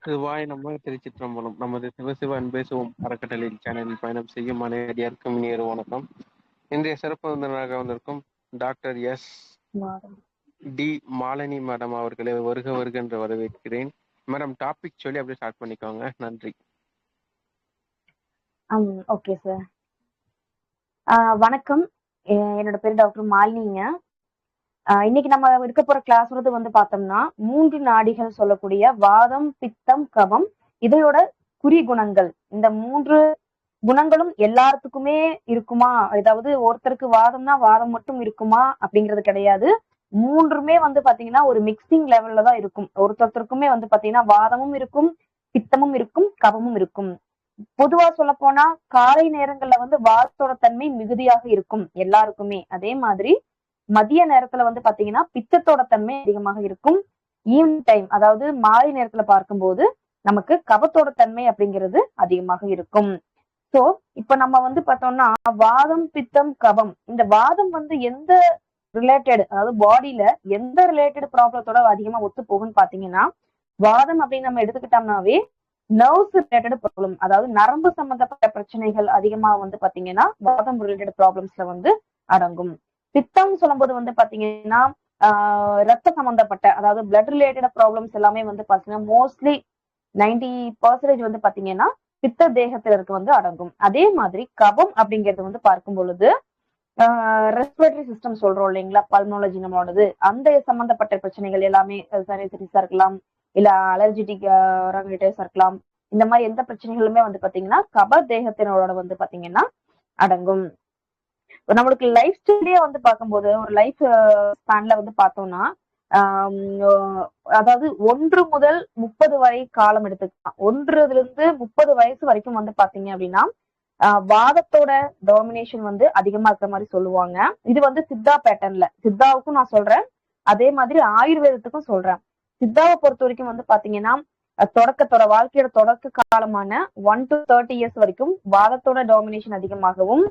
சிவாய் நம்ம திருச்சிற்றம்பலம். நமது சிவசிவ அன்பே சிவம் அறக்கட்டளையின் சேனலில் பயணம் செய்யும் அனைவருக்கும் இனிய வணக்கம். இன்றைய சிறப்பு விருந்தினராக வந்திருக்கும் doctor S D Malini madam அவர்களை வருக வருக என்று வரவேற்கிறேன். மேடம் டாபிக் சொல்லி அப்படியே ஸ்டார்ட் பண்ணிக்கோங்க. நன்றி. Okay sir. வணக்கம், என்னோட பேர் டாக்டர் மாலினிங்க. இன்னைக்கு நம்ம இருக்க போற கிளாஸ் வந்து பார்த்தோம்னா 3 நாடிகள் சொல்லக்கூடிய வாதம், பித்தம், கபம், இதையோட குறி குணங்கள். இந்த 3 குணங்களும் எல்லாத்துக்குமே இருக்குமா, அதாவது ஒருத்தருக்கு வாதம்னா வாதம் மட்டும் இருக்குமா அப்படிங்கிறது கிடையாது. 3மே வந்து பாத்தீங்கன்னா ஒரு மிக்சிங் லெவல்ல தான் இருக்கும். ஒருத்தருக்குமே வந்து பாத்தீங்கன்னா வாதமும் இருக்கும், பித்தமும் இருக்கும், கபமும் இருக்கும். பொதுவா சொல்ல போனா காலை நேரங்கள்ல வந்து வாதத்தோட தன்மை மிகுதியாக இருக்கும் எல்லாருக்குமே. அதே மாதிரி மதிய நேரத்துல வந்து பாத்தீங்கன்னா பித்தத்தோட தன்மை அதிகமாக இருக்கும். ஈவினிங் டைம், அதாவது மாலை நேரத்துல பார்க்கும்போது நமக்கு கபத்தோட தன்மை அப்படிங்கிறது அதிகமாக இருக்கும். சோ இப்ப நம்ம வந்து பார்த்தோம்னா வாதம், பித்தம், கபம், இந்த வாதம் வந்து எந்த ரிலேட்டட், அதாவது பாடியில எந்த ரிலேட்டட் ப்ராப்ளத்தோட அதிகமா ஒத்து போகும்னு பாத்தீங்கன்னா, வாதம் அப்படின்னு நம்ம எடுத்துக்கிட்டோம்னாவே நர்வ்ஸ் ரிலேட்டட் ப்ராப்ளம், அதாவது நரம்பு சம்பந்தப்பட்ட பிரச்சனைகள் அதிகமா வந்து பாத்தீங்கன்னா வாதம் ரிலேட்டட் ப்ராப்ளம்ஸ்ல வந்து அடங்கும். பித்தம் சொல்லும்போது வந்து பாத்தீங்கன்னா ரத்த சம்பந்தப்பட்ட, அதாவது பிளட் ரிலேட்டட் ப்ராப்ளம்ஸ் எல்லாமே வந்து பாத்தீங்கன்னா மோஸ்ட்லி 90% வந்து பாத்தீங்கன்னா பித்த தேகத்திற்கு வந்து அடங்கும். அதே மாதிரி கபம் அப்படிங்கிறது வந்து பார்க்கும் பொழுது ரெஸ்பிரேட்டரி சிஸ்டம் சொல்றோம் இல்லைங்களா, பல்மனாலஜி நம்மளோடது, அந்த சம்பந்தப்பட்ட பிரச்சனைகள் எல்லாமே சைனசைட்டிஸா இருக்கலாம், இல்ல அலர்ஜிட்டிக் ரஹினைட்டிஸா இருக்கலாம். இந்த மாதிரி எந்த பிரச்சனைகளுமே வந்து பாத்தீங்கன்னா கப தேகத்தினோட வந்து பாத்தீங்கன்னா அடங்கும். நம்மளுக்கு லைஃப் ஸ்டைலே வந்து பார்க்கும்போது ஒரு லைஃப் ஸ்பேன்ல வந்து பார்த்தோம்னா அதாவது 1 முதல் 30 வரை காலம் எடுத்துக்கலாம். 1 to 30 வயசு வரைக்கும் வந்து பாத்தீங்க அப்படின்னா வாதத்தோட டாமினேஷன் வந்து அதிகமா இருக்கிற மாதிரி சொல்லுவாங்க. இது வந்து சித்தா பேட்டர்ன்ல, சித்தாவுக்கும் நான் சொல்றேன், அதே மாதிரி ஆயுர்வேதத்துக்கும் சொல்றேன். சித்தாவை பொறுத்த வரைக்கும் வந்து பாத்தீங்கன்னா தொடக்கத்தோட வாழ்க்கையோட தொடக்க காலமான 1 to 30 years வரைக்கும் வாதத்தோட டாமினேஷன் அதிகமாகவும்,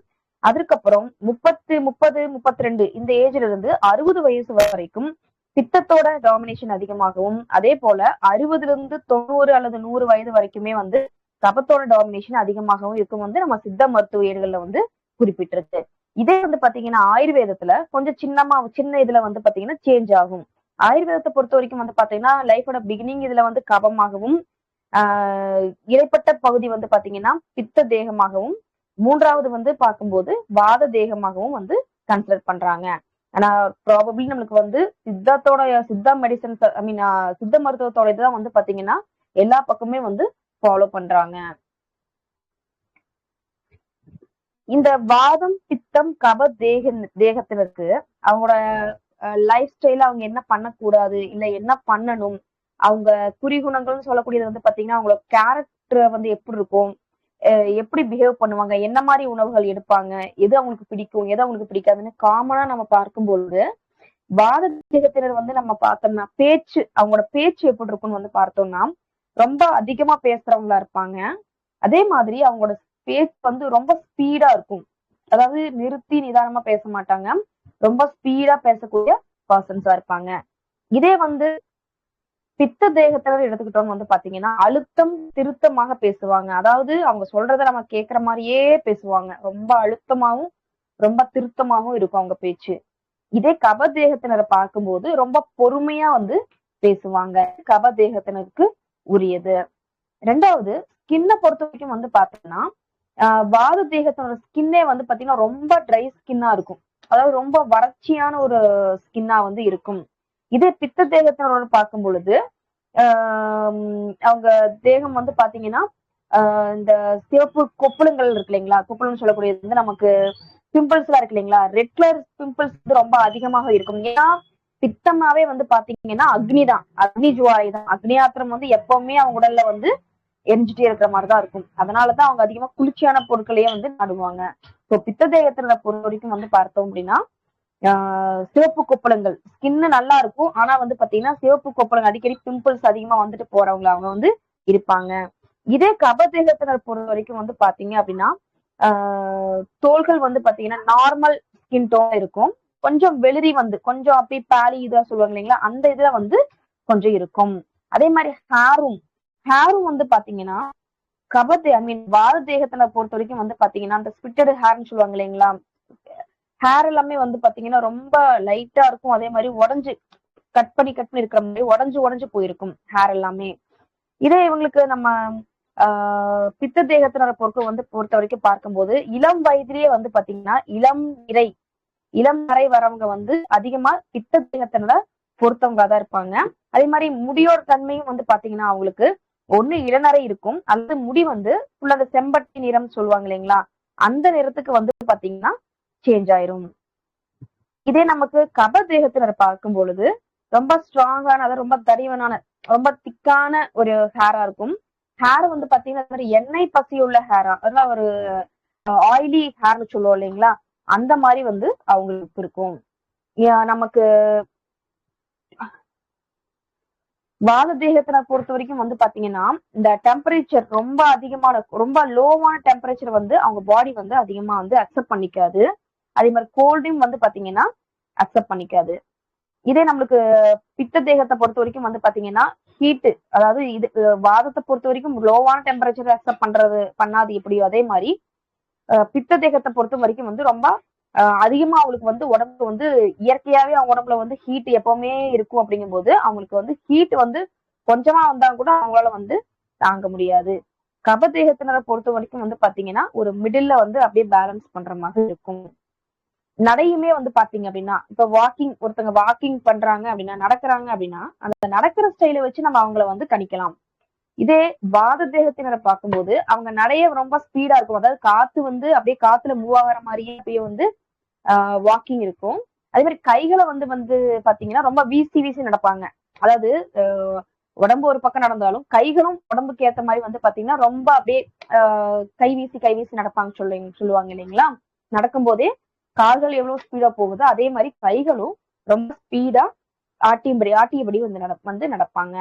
அதுக்கப்புறம் 30, 32 இந்த ஏஜ்ல இருந்து 60 வயசு வரைக்கும் பித்தத்தோட டாமினேஷன் அதிகமாகவும், அதே போல 60 to 90 அல்லது 100 வயது வரைக்குமே வந்து கபத்தோட டாமினேஷன் அதிகமாகவும் இருக்கும் வந்து நம்ம சித்த மருத்துவ ஏடுகள்ல வந்து குறிப்பிட்டிருக்கு. இதே வந்து பாத்தீங்கன்னா ஆயுர்வேதத்துல கொஞ்சம் சின்ன இதுல வந்து பாத்தீங்கன்னா சேஞ்ச் ஆகும். ஆயுர்வேதத்தை பொறுத்த வரைக்கும் வந்து பாத்தீங்கன்னா லைஃபோட பிகினிங் இதுல வந்து கபமாகவும், இடைப்பட்ட பகுதி வந்து பாத்தீங்கன்னா பித்த தேகமாகவும், 3வது வந்து பார்க்கும்போது வாத தேகமாகவும் வந்து கன்சிடர் பண்றாங்க. ஆனா ப்ராபபிளி நம்மளுக்கு வந்து சித்தா மெடிசன், சித்த மருத்துவத்தோட இதுதான் வந்து பாத்தீங்கன்னா எல்லா பக்கமே வந்து ஃபாலோ பண்றாங்க. இந்த வாதம், பித்தம், கப தேகத்தினருக்கு அவங்களோட லைஃப் ஸ்டைல அவங்க என்ன பண்ணக்கூடாது, இல்ல என்ன பண்ணணும், அவங்க குறிகுணங்கள்னு சொல்லக்கூடியது வந்து பாத்தீங்கன்னா அவங்களோட கேரக்டர் வந்து எப்படி இருக்கும், எப்படி பிஹேவ் பண்ணுவாங்க, என்ன மாதிரி உணவுகள் எடுப்பாங்க, எது அவங்களுக்கு பிடிக்கும், எது அவங்களுக்கு பிடிக்காதுன்னு காமனா நம்ம பார்க்கும்போது வாத தேகத்தினர் வந்து நம்ம பார்த்தோம்னா அவங்களோட பேச்சு எப்படி இருக்கும்னு வந்து பார்த்தோம்னா ரொம்ப அதிகமா பேசுறவங்களா இருப்பாங்க. அதே மாதிரி அவங்களோட பேச்சு வந்து ரொம்ப ஸ்பீடா இருக்கும். அதாவது நிறுத்தி நிதானமா பேச மாட்டாங்க, ரொம்ப ஸ்பீடா பேசக்கூடிய பர்சன்ஸா இருப்பாங்க. இதே வந்து பித்த தேகத்தினர் எடுத்துக்கிட்டோம் வந்து பாத்தீங்கன்னா அழுத்தம் திருத்தமாக பேசுவாங்க. அதாவது அவங்க சொல்றத நம்ம கேட்கிற மாதிரியே பேசுவாங்க. ரொம்ப அழுத்தமாவும் ரொம்ப திருத்தமாகவும் இருக்கும் அவங்க பேச்சு. இதே கப தேகத்தினரை பார்க்கும்போது ரொம்ப பொறுமையா வந்து பேசுவாங்க. கப தேகத்தினருக்கு உரியது. 2வது ஸ்கின்னை பொறுத்த வரைக்கும் வந்து பாத்தீங்கன்னா வாத தேகத்தினோட ஸ்கின்னே வந்து பாத்தீங்கன்னா ரொம்ப ட்ரை ஸ்கின்னா இருக்கும். அதாவது ரொம்ப வறட்சியான ஒரு ஸ்கின்னா வந்து இருக்கும். இதே பித்த தேகத்தினரோட பார்க்கும் பொழுது அவங்க தேகம் வந்து பாத்தீங்கன்னா இந்த சிவப்பு கொப்புளங்கள் இருக்கு இல்லைங்களா, கொப்புளம்னு சொல்லக்கூடியது வந்து நமக்கு பிம்பிள்ஸ் எல்லாம் இருக்கு இல்லைங்களா, ரெட் கலர் பிம்பிள்ஸ் வந்து ரொம்ப அதிகமாக இருக்கும். ஏன்னா பித்தமாவே வந்து பாத்தீங்கன்னா அக்னிதான், அக்னி ஜுவாலை தான். அக்னியாத்திரம் வந்து எப்பவுமே அவங்க உடல்ல வந்து எரிஞ்சுட்டே இருக்கிற மாதிரிதான் இருக்கும். அதனாலதான் அவங்க அதிகமா குளிர்ச்சியான பொருட்களையே வந்து நாடுவாங்க. சோ பித்த தேகத்தினரை பொறுத்த வரைக்கும் வந்து பார்த்தோம் அப்படின்னா சிவப்பு கொப்பளங்கள் ஸ்கின்னு நல்லா இருக்கும். ஆனா வந்து பாத்தீங்கன்னா சிவப்பு கொப்பளங்கள் அடிக்கடி பிம்பிள்ஸ் அதிகமா வந்துட்டு போறவங்க அவங்க வந்து இருப்பாங்க. இதே கபதேகத்தினர் பொறுத்த வரைக்கும் வந்து பாத்தீங்க அப்படின்னா தோள்கள் வந்து பாத்தீங்கன்னா நார்மல் ஸ்கின் டோன் இருக்கும். கொஞ்சம் வெளிரி வந்து கொஞ்சம் அப்படி பேலி இதா சொல்லுவாங்க இல்லைங்களா, அந்த இதுல வந்து கொஞ்சம் இருக்கும். அதே மாதிரி ஹேரும் ஹேரும் வந்து பாத்தீங்கன்னா ஐ மீன் வாத தேகத்துல பொறுத்த வரைக்கும் வந்து பாத்தீங்கன்னா அந்த ஸ்பிட்டட் ஹேர்னு சொல்லுவாங்க இல்லைங்களா, ஹேர் எல்லாமே வந்து பாத்தீங்கன்னா ரொம்ப லைட்டா இருக்கும். அதே மாதிரி உடஞ்சு கட் பண்ணி இருக்கிற மாதிரி உடஞ்சு உடஞ்சு போயிருக்கும் ஹேர் எல்லாமே. இதே இவங்களுக்கு நம்ம பித்த தேகத்தினரை பொறுத்த வரைக்கும் பார்க்கும்போது இளம் வயதிலேயே வந்து பாத்தீங்கன்னா இளம் நிறை வரவங்க வந்து அதிகமா பித்த தேகத்தினரை பொறுத்தவங்களா தான் இருப்பாங்க. அதே மாதிரி முடியோர் தன்மையும் வந்து பாத்தீங்கன்னா அவங்களுக்கு ஒண்ணு இளநரை இருக்கும், அல்லது முடி வந்து ஃபுல்லா அந்த செம்பட்டி நிறம் சொல்லுவாங்க இல்லைங்களா, அந்த நிறத்துக்கு வந்து பாத்தீங்கன்னா சேஞ்ச் ஆயிரும். இதே நமக்கு கப தேகத்தினர் பார்க்கும் பொழுது ரொம்ப ஸ்ட்ராங்கான, அதாவது ரொம்ப தடிவனான, ரொம்ப திக்கான ஒரு ஹேரா இருக்கும். ஹேர் வந்து பாத்தீங்கன்னா எண்ணெய் பசியுள்ள ஹேரா, அதெல்லாம் ஒரு ஆயிலி ஹேர்னு சொல்லுவோம் இல்லைங்களா, அந்த மாதிரி வந்து அவங்களுக்கு இருக்கும். நமக்கு வாத தேகத்தினை பொறுத்த வரைக்கும் வந்து பாத்தீங்கன்னா இந்த டெம்பரேச்சர் ரொம்ப லோவான டெம்பரேச்சர் வந்து அவங்க பாடி வந்து அதிகமா வந்து அக்செப்ட் பண்ணிக்காது. அதே மாதிரி கோல்டையும் வந்து பாத்தீங்கன்னா அக்செப்ட் பண்ணிக்காது. இதே நம்மளுக்கு பித்த தேகத்தை பொறுத்த வரைக்கும் வந்து பாத்தீங்கன்னா ஹீட்டு, அதாவது இது வாதத்தை பொறுத்த வரைக்கும் லோவான டெம்பரேச்சர் அக்செப்ட் பண்ணாது எப்படியோ, அதே மாதிரி பித்த தேகத்தை பொறுத்த வரைக்கும் வந்து ரொம்ப அதிகமா அவங்களுக்கு வந்து உடம்பு வந்து இயற்கையாவே அவங்க உடம்புல வந்து ஹீட் எப்பவுமே இருக்கும். அப்படிங்கும் போது அவங்களுக்கு வந்து ஹீட் வந்து கொஞ்சமா வந்தா கூட அவங்களால வந்து தாங்க முடியாது. கப தேகத்தினரை பொறுத்த வரைக்கும் வந்து பாத்தீங்கன்னா ஒரு மிடில்ல வந்து அப்படியே பேலன்ஸ் பண்ற மாதிரி இருக்கும். நடையுமே வந்து பாத்தீங்க அப்படின்னா, இப்ப ஒருத்தங்க வாக்கிங் பண்றாங்க அப்படின்னா, நடக்கிறாங்க அப்படின்னா, அந்த நடக்கிற ஸ்டைலை வச்சு நம்ம அவங்கள வந்து கணிக்கலாம். இதே வாத தேகத்தினரை பார்க்கும்போது அவங்க நடைய ரொம்ப ஸ்பீடா இருக்கும், அதாவது காத்து வந்து அப்படியே காத்துல மூவ் ஆகிற மாதிரியே அப்படியே வந்து வாக்கிங் இருக்கும். அதே மாதிரி கைகளை வந்து வந்து பாத்தீங்கன்னா ரொம்ப வீசி வீசி நடப்பாங்க. அதாவது உடம்பு ஒரு பக்கம் நடந்தாலும் கைகளும் உடம்புக்கு ஏத்த மாதிரி வந்து பாத்தீங்கன்னா ரொம்ப அப்படியே கை வீசி நடப்பாங்க சொல்லுவாங்க இல்லைங்களா. நடக்கும் போதே கால்கள் எவ்வளவு ஸ்பீடா போகுதோ அதே மாதிரி கைகளும் ரொம்ப ஸ்பீடா ஆட்டியபடி வந்து நடப்பாங்க.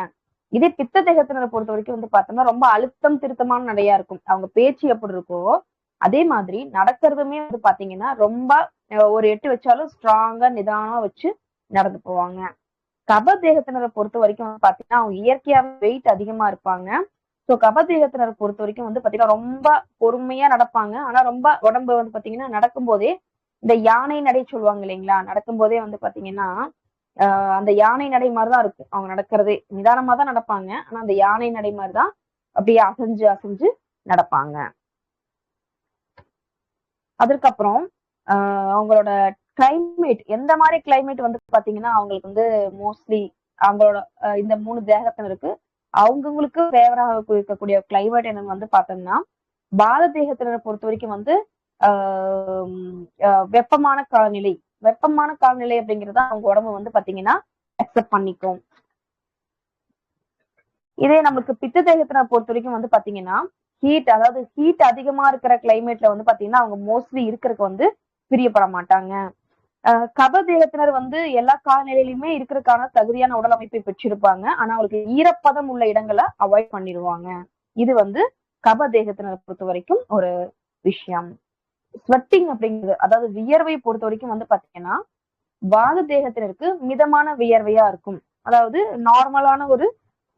இதே பித்த தேகத்தினரை பொறுத்த வரைக்கும் வந்து பார்த்தோம்னா ரொம்ப அழுத்தம் திருத்தமான நடையா இருக்கும். அவங்க பேச்சு எப்படி இருக்கோ அதே மாதிரி நடக்கிறதுமே வந்து பாத்தீங்கன்னா ரொம்ப ஒரு எட்டு வச்சாலும் ஸ்ட்ராங்கா நிதானமா வச்சு நடந்து போவாங்க. கப தேகத்தினரை பொறுத்த வரைக்கும் வந்து பாத்தீங்கன்னா அவங்க இயற்கையாவே வெயிட் அதிகமா இருப்பாங்க. சோ கப தேகத்தினரை பொறுத்த வரைக்கும் வந்து பாத்தீங்கன்னா ரொம்ப பொறுமையா நடப்பாங்க. ஆனா ரொம்ப உடம்பு வந்து பாத்தீங்கன்னா நடக்கும் போதே இந்த யானை நடை சொல்லுவாங்க இல்லைங்களா, நடக்கும் போதே வந்து பாத்தீங்கன்னா அந்த யானை நடை மாதிரிதான் இருக்கும். அவங்க நடக்கிறதே நிதானமா தான் நடப்பாங்க. ஆனா அந்த யானை நடை மாதிரிதான் அப்படியே அசைஞ்சு அசைஞ்சு நடப்பாங்க. அதுக்கப்புறம் அவங்களோட கிளைமேட், எந்த மாதிரி கிளைமேட் வந்து பாத்தீங்கன்னா அவங்களுக்கு வந்து மோஸ்ட்லி அவங்களோட இந்த 3 தேகத்தினருக்கு அவங்களுக்கு ஃபேவராக இருக்கக்கூடிய கிளைமேட் என்னன்னு வந்து பார்த்தோம்னா, பாத தேகத்தினரை பொறுத்த வரைக்கும் வந்து வெப்பமான காலநிலை அப்படிங்கறத அவங்க உடம்பு வந்து பாத்தீங்கன்னா அக்செப்ட் பண்ணிக்கும். இதே நமக்கு பித்த தேகத்தினரை பொறுத்த வரைக்கும் வந்து பாத்தீங்கன்னா அதாவது ஹீட் அதிகமா இருக்கிற கிளைமேட்ல வந்து பாத்தீங்கன்னா அவங்க மோஸ்ட்லி இருக்கிறதுக்கு வந்து பிரியப்பட மாட்டாங்க. கப தேகத்தினர் வந்து எல்லா காலநிலையிலுமே இருக்கிறதுக்கான தகுதியான உடல் அமைப்பை பெற்றிருப்பாங்க. ஆனா அவங்களுக்கு ஈரப்பதம் உள்ள இடங்களை அவாய்ட் பண்ணிடுவாங்க. இது வந்து கப தேகத்தினரை பொறுத்த வரைக்கும் ஒரு விஷயம். ஸ்வெட்டிங் அப்படிங்கிறது, அதாவது வியர்வை பொறுத்த வரைக்கும் வந்து பாத்தீங்கன்னா வாத தேகத்தினருக்கு மிதமான வியர்வையா இருக்கும். அதாவது நார்மலான ஒரு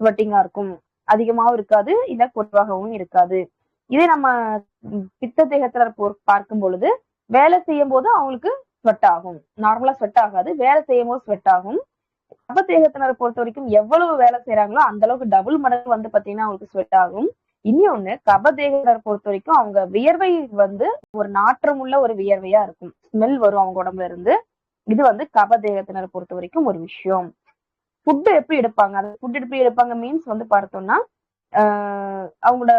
ஸ்வெட்டிங்கா இருக்கும், அதிகமாவும் இருக்காது, இல்ல குறைவாகவும் இருக்காது. இதே நம்ம பித்த தேகத்தினர் பார்க்கும் பொழுது வேலை செய்யும் போது அவங்களுக்கு ஸ்வெட் ஆகும், நார்மலா ஸ்வெட் ஆகாது, வேலை செய்யும் போது ஸ்வெட் ஆகும். கப தேகத்தினரை பொறுத்த வரைக்கும் எவ்வளவு வேலை செய்யறாங்களோ அந்த அளவுக்கு டபுள் மடங்கு வந்து பாத்தீங்கன்னா அவங்களுக்கு ஸ்வெட் ஆகும். இன்னொன்னு கப தேகத்தினரை பொறுத்த வரைக்கும் அவங்க வியர்வை வந்து ஒரு நாற்றம் உள்ள ஒரு வியர்வையா இருக்கும், ஸ்மெல் வரும் அவங்க உடம்புல இருந்து. இது வந்து கப தேகத்தினரை பொறுத்த வரைக்கும் ஒரு விஷயம். ஃபுட் எப்படி எடுப்பாங்க மீன்ஸ் வந்து பார்த்தோம்னா அவங்களோட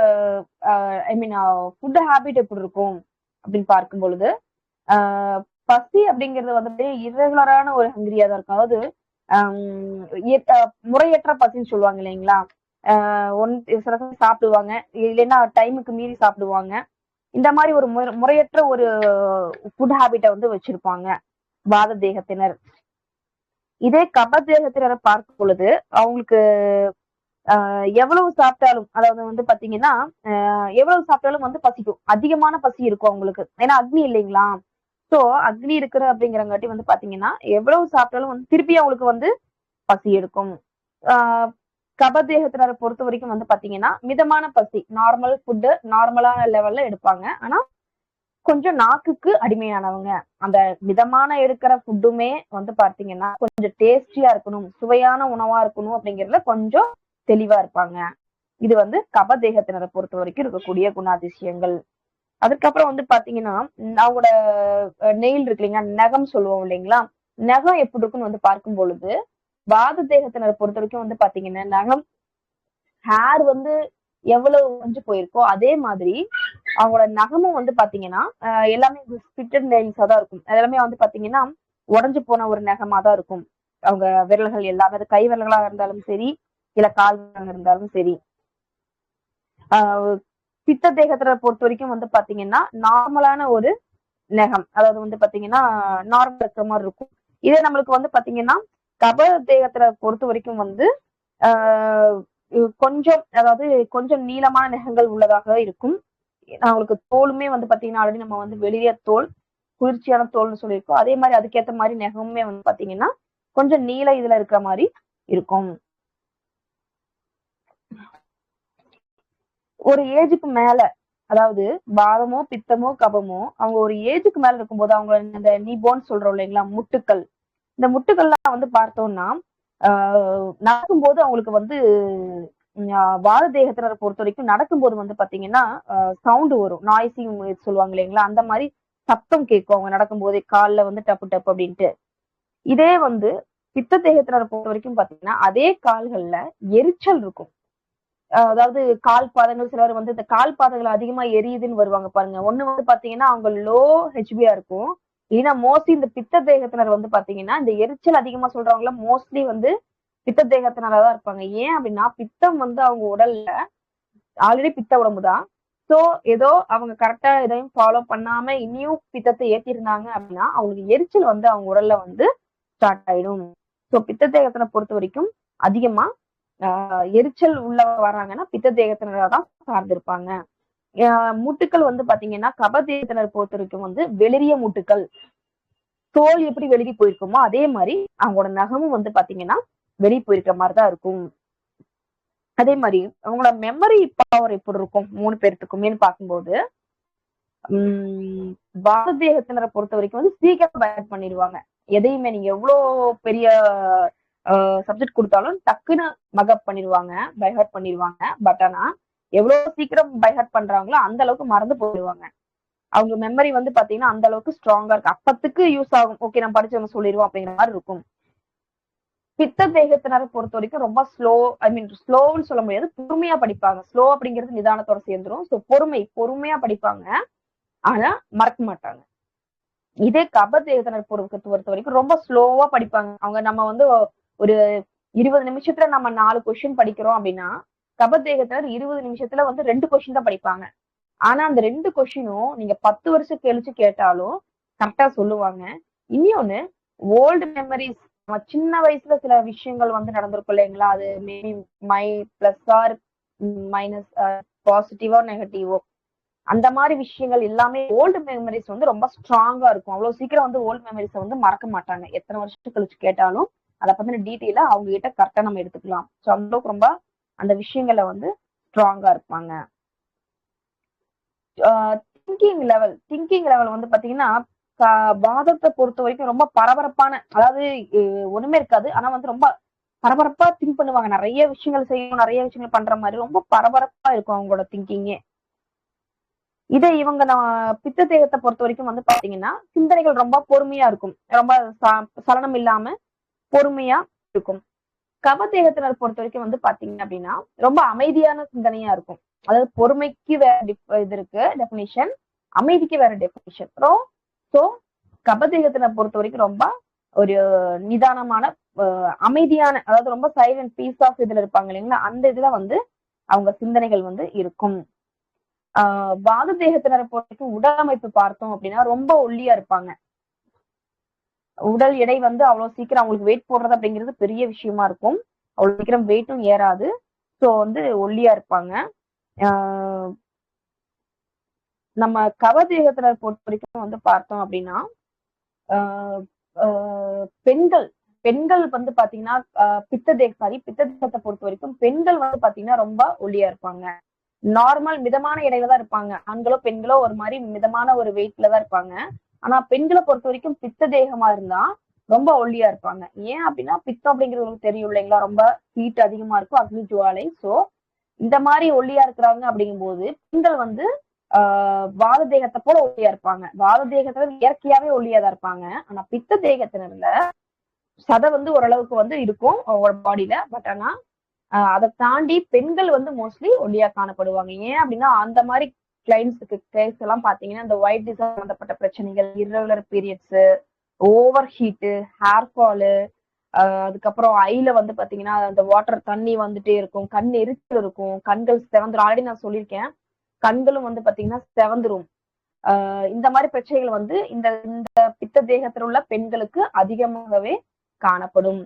ஃபுட் ஹேபிட் எப்படி இருக்கும் அப்படின்னு பார்க்கும் பொழுது பசி அப்படிங்கிறது வந்துட்டு இரெகுலரான ஒரு ஹங்கிரியா தான் இருக்கும். அதாவது முறையற்ற பசின்னு சொல்லுவாங்க இல்லைங்களா, சில சாப்பிடுவாங்க, இல்லைன்னா டைமுக்கு மீறி சாப்பிடுவாங்க. இந்த மாதிரி ஒரு முறையற்ற ஒரு ஃபுட் ஹேபிட்டை வந்து வச்சிருப்பாங்க வாத தேகத்தினர். இதே கப தேகத்தினரை பார்க்கும் பொழுது அவங்களுக்கு எவ்வளவு சாப்பிட்டாலும், அதாவது வந்து பாத்தீங்கன்னா எவ்வளவு சாப்பிட்டாலும் வந்து பசிக்கும், அதிகமான பசி இருக்கும் அவங்களுக்கு. ஏன்னா அக்னி இல்லைங்களா, சோ அக்னி இருக்கிற அப்படிங்கிறங்காட்டி வந்து பாத்தீங்கன்னா எவ்வளவு சாப்பிட்டாலும் வந்து திருப்பி அவங்களுக்கு வந்து பசி எடுக்கும். கபதேகத்தினரை பொறுத்த வரைக்கும் வந்து பாத்தீங்கன்னா மிதமான பசி, நார்மல் ஃபுட்டு நார்மலான லெவல்ல எடுப்பாங்க. ஆனா கொஞ்சம் நாக்குக்கு அடிமையானவங்க. அந்த மிதமான எடுக்கிற ஃபுட்டுமே வந்து பாத்தீங்கன்னா கொஞ்சம் டேஸ்டியா இருக்கணும், சுவையான உணவா இருக்கணும் அப்படிங்கறதுல கொஞ்சம் தெளிவா இருப்பாங்க. இது வந்து கபதேகத்தினரை பொறுத்த வரைக்கும் இருக்கக்கூடிய குணாதிசயங்கள். அதுக்கப்புறம் வந்து பாத்தீங்கன்னா அவங்களோட நெயில் இருக்கு இல்லைங்களா, நகம் சொல்லுவோம் இல்லைங்களா, நகம் எப்படி இருக்குன்னு வந்து பார்க்கும் பொழுது வாத தேகத்தினரை பொறுத்த வரைக்கும் வந்து பாத்தீங்கன்னா நகம் ஹேர் வந்து எவ்வளவு உறைஞ்சு போயிருக்கோ அதே மாதிரி அவங்களோட நகமும் வந்து பாத்தீங்கன்னா எல்லாமே ஸ்பிட்டட் நெயில்ஸா தான் இருக்கும். எல்லாமே வந்து பாத்தீங்கன்னா உடைஞ்சு போன ஒரு நகமா தான் இருக்கும். அவங்க விரல்கள் எல்லாமே, அது கை விரல்களா இருந்தாலும் சரி, இல்ல கால் விரல்கள் இருந்தாலும் சரி. பித்த தேகத்தினரை பொறுத்த வரைக்கும் வந்து பாத்தீங்கன்னா நார்மலான ஒரு நகம், அதாவது வந்து பாத்தீங்கன்னா நார்மல் இருக்கிற மாதிரி இருக்கும். இதே நம்மளுக்கு வந்து பாத்தீங்கன்னா கப தேகத்தினரை பொறுத்த வரைக்கும் வந்து ஆஹ் கொஞ்சம், அதாவது கொஞ்சம் நீளமான நகங்கள் உள்ளதாக இருக்கும். அவங்களுக்கு தோலுமே வந்து பாத்தீங்கன்னா ஆல்ரெடி நம்ம வந்து வெளியே தோல், குளிர்ச்சியான தோல்னு சொல்லியிருக்கோம். அதே மாதிரி அதுக்கேற்ற மாதிரி நகமுமே வந்து பாத்தீங்கன்னா கொஞ்சம் நீள இதுல இருக்கிற மாதிரி இருக்கும். ஒரு ஏஜுக்கு மேல, அதாவது வாதமோ பித்தமோ கபமோ அவங்க ஒரு ஏஜுக்கு மேல இருக்கும்போது அவங்க இந்த நீபோன்னு சொல்றோம் இல்லைங்களா, முட்டுக்கள், இந்த முட்டுக்கள்லாம் வந்து பார்த்தோம்னா நடக்கும்போது அவங்களுக்கு வந்து வாத தேகத்தினரை பொறுத்த வரைக்கும் நடக்கும்போது வந்து பாத்தீங்கன்னா சவுண்டு வரும், நாய்ஸிங் சொல்லுவாங்க இல்லைங்களா, அந்த மாதிரி சத்தம் கேட்கும் அவங்க நடக்கும் போதே, காலில் வந்து டப்பு டப்பு அப்படின்ட்டு. இதே வந்து பித்த தேகத்தினரை பொறுத்த வரைக்கும் பாத்தீங்கன்னா அதே கால்கள்ல எரிச்சல் இருக்கும். அதாவது கால் பாதங்கள், சிலர் வந்து இந்த கால் பாதங்கள் அதிகமா எரியுதுன்னு வருவாங்க பாருங்க. ஒண்ணு வந்து பாத்தீங்கன்னா அவங்க லோ ஹெச்பியா இருக்கும், இல்லைன்னா மோஸ்ட்லி இந்த பித்த தேகத்தினர் வந்து பாத்தீங்கன்னா இந்த எரிச்சல் அதிகமா சொல்றவங்கள மோஸ்ட்லி வந்து பித்த தேகத்தினரா தான் இருப்பாங்க. ஏன் அப்படின்னா பித்தம் வந்து அவங்க உடல்ல ஆல்ரெடி பித்த உடம்புதான். சோ ஏதோ அவங்க கரெக்டா எதையும் ஃபாலோ பண்ணாம இனியும் பித்தத்தை ஏத்திருந்தாங்க அப்படின்னா அவங்களுக்கு எரிச்சல் வந்து அவங்க உடல்ல வந்து ஸ்டார்ட் ஆயிடும். சோ பித்த தேகத்தினை பொறுத்த வரைக்கும் அதிகமா எரிச்சல் உள்ள வராங்கன்னா பித்த தேகத்தினரா தான் சார்ந்திருப்பாங்க. மூட்டுக்கள் வந்து பாத்தீங்கன்னா கப தேகத்தினர் பொறுத்த வரைக்கும் வந்து வெளிரிய மூட்டுக்கள், தோல் எப்படி வெளியே போயிருக்குமோ அதே மாதிரி அவங்களோட நகமும் வந்து பாத்தீங்கன்னா வெளியே போயிருக்கிற மாதிரிதான் இருக்கும். அதே மாதிரி அவங்களோட மெமரி பவர் எப்படி இருக்கும் மூணு பேர்த்துக்குமேன்னு பார்க்கும்போது பாரதேகத்தினரை பொறுத்த வரைக்கும் வந்து சீக்கிரம் பைஹார்ட் பண்ணிடுவாங்க. எதையுமே நீங்க எவ்வளவு பெரிய சப்ஜெக்ட் கொடுத்தாலும் டக்குன்னு மகப் பண்ணிடுவாங்க, பைஹார்ட் பண்ணிடுவாங்க. பட் ஆனா எவ்வளவு சீக்கிரம் பைஹார்ட் பண்றாங்களோ அந்த அளவுக்கு மறந்து போயிடுவாங்க. அவங்க மெமரி வந்து பாத்தீங்கன்னா அந்த அளவுக்கு ஸ்ட்ராங்கா இருக்கு, அப்பத்துக்கு யூஸ் ஆகும், ஓகே நம்ம படிச்சவங்க சொல்லிடுவோம் அப்படிங்கிற மாதிரி இருக்கும். பித்த தேகத்தினரை பொறுத்த வரைக்கும் ரொம்ப ஸ்லோ, ஐ மீன் ஸ்லோன்னு சொல்ல முடியாது, பொறுமையா படிப்பாங்க. ஸ்லோ அப்படிங்கிறது நிதானத்தோட சேர்ந்துரும். ஸோ பொறுமையா படிப்பாங்க, ஆனா மறக்க மாட்டாங்க. இதே கப தேகத்தினர் பொறுத்த வரைக்கும் ரொம்ப ஸ்லோவா படிப்பாங்க. அவங்க நம்ம வந்து ஒரு 20 நிமிஷத்துல நம்ம 4 கொஸ்டின் படிக்கிறோம் அப்படின்னா கப தேகத்தினர் 20 நிமிஷத்துல வந்து 2 கொஸ்டின் தான் படிப்பாங்க. ஆனா அந்த 2 கொஸ்டினும் நீங்க 10 வருஷம் கழிச்சு கேட்டாலும் கரெக்டா சொல்லுவாங்க. இன்னொன்னு, ஓல்டு மெமரிஸ், நம்ம சின்ன வயசுல சில விஷயங்கள் வந்து நடந்திருக்கும் இல்லைங்களா, அது maybe my plus or minus, பாசிட்டிவோ நெகட்டிவோ, அந்த மாதிரி விஷயங்கள் எல்லாமே ஓல்டு மெமரிஸ் வந்து ரொம்ப ஸ்ட்ராங்கா இருக்கும். அவ்வளவு சீக்கிரம் வந்து ஓல்டு மெமரிஸை வந்து மறக்க மாட்டாங்க. எத்தனை வருஷம் கழிச்சு கேட்டாலும் அதை பத்தின டீட்டெயிலா அவங்க கிட்ட கரெக்டா நம்ம எடுத்துக்கலாம். ஸோ அந்த அளவுக்கு ரொம்ப அந்த விஷயங்களை வந்து ஸ்ட்ராங்கா இருப்பாங்க. திங்கிங் லெவல் வந்து பாத்தீங்கன்னா வாதத்தை பொறுத்த வரைக்கும் ரொம்ப பரபரப்பான, அதாவது ஒண்ணுமே இருக்காது ஆனா வந்து ரொம்ப பரபரப்பா திங்க் பண்ணுவாங்க. நிறைய விஷயங்கள் செய்யணும், நிறைய விஷயங்கள் பண்ற மாதிரி ரொம்ப பரபரப்பா இருக்கும் அவங்களோட திங்கிங்கே. இதே இவங்க பித்த தேகத்தை பொறுத்த வரைக்கும் வந்து பாத்தீங்கன்னா சிந்தனைகள் ரொம்ப பொறுமையா இருக்கும், ரொம்ப சலனம் இல்லாம பொறுமையா இருக்கும். கப தேகத்தினர் பொறுத்த வரைக்கும் வந்து பாத்தீங்க அப்படின்னா ரொம்ப அமைதியான சிந்தனையா இருக்கும். அதாவது பொறுமைக்கு வேற இது இருக்கு டெபினிஷன், அமைதிக்கு வேற டெபினிஷன். சோ கபதேகத்தினை பொறுத்த வரைக்கும் ரொம்ப ஒரு நிதானமான அமைதியான, அதாவது ரொம்ப சைலண்ட் பீஸ் ஆஃப் இதுல இருப்பாங்க இல்லைங்களா, அந்த இதுல வந்து அவங்க சிந்தனைகள் வந்து இருக்கும். வாத தேகத்தினரை பொறுத்த வரைக்கும் உடல் அமைப்பு பார்த்தோம் அப்படின்னா ரொம்ப ஒல்லியா இருப்பாங்க. உடல் எடை வந்து அவ்வளவு சீக்கிரம் அவங்களுக்கு வெயிட் போடுறது அப்படிங்கிறது பெரிய விஷயமா இருக்கும், அவ்வளவு சீக்கிரம் வெயிட்டும் ஏறாது. ஸோ வந்து ஒல்லியா இருப்பாங்க. நம்ம கபதேகத்தினர் பொறுத்த வரைக்கும் வந்து பார்த்தோம் அப்படின்னா பெண்கள் பெண்கள் வந்து பாத்தீங்கன்னா பித்த தேகத்தை பொறுத்த வரைக்கும் பெண்கள் வந்து பாத்தீங்கன்னா ரொம்ப ஒல்லியா இருப்பாங்க. நார்மல் மிதமான எடையில தான் இருப்பாங்க. ஆண்களோ பெண்களோ ஒரு மாதிரி மிதமான ஒரு வெயிட்ல தான் இருப்பாங்க. ஆனா பெண்களை பொறுத்த வரைக்கும் பித்த தேகமா இருந்தா ரொம்ப ஒல்லியா இருப்பாங்க. ஏன் அப்படின்னா பித்தம் அப்படிங்கிறது உங்களுக்கு தெரியும் இல்லைங்களா, ரொம்ப ஹீட் அதிகமா இருக்கும், அக்னி ஜுவாலை. சோ இந்த மாதிரி ஒல்லியா இருக்கிறாங்க அப்படிங்கும் போது பெண்கள் வந்து வாத தேகத்தை போல ஒல்லியா இருப்பாங்க. வாத தேகத்துல இயற்கையாவே ஒல்லியா தான் இருப்பாங்க. ஆனா பித்த தேகத்தினர்ல சதை வந்து ஓரளவுக்கு வந்து இருக்கும் பாடியில. பட் ஆனா அதை தாண்டி பெண்கள் வந்து மோஸ்ட்லி ஒல்லியா காணப்படுவாங்க. ஏன் அப்படின்னா அந்த மாதிரி கிளைண்ட்ஸுக்கு கேஸ் எல்லாம் பாத்தீங்கன்னா இந்த ஒயிட் டிசைன் சம்பந்தப்பட்ட பிரச்சனைகள், irregular periods, over heat, hair fall, அதுக்கப்புறம் ஐல வந்து பாத்தீங்கன்னா அந்த வாட்டர் தண்ணி வந்துட்டே இருக்கும், கண் எரிச்சல் இருக்கும், கண்கள் செவந்துரும். ஆல்ரெடி நான் சொல்லியிருக்கேன், கண்களும் வந்து பாத்தீங்கன்னா செவந்துரும். இந்த மாதிரி பிரச்சனைகள் வந்து இந்த இந்த பித்த தேகத்தில் உள்ள பெண்களுக்கு அதிகமாகவே காணப்படும்.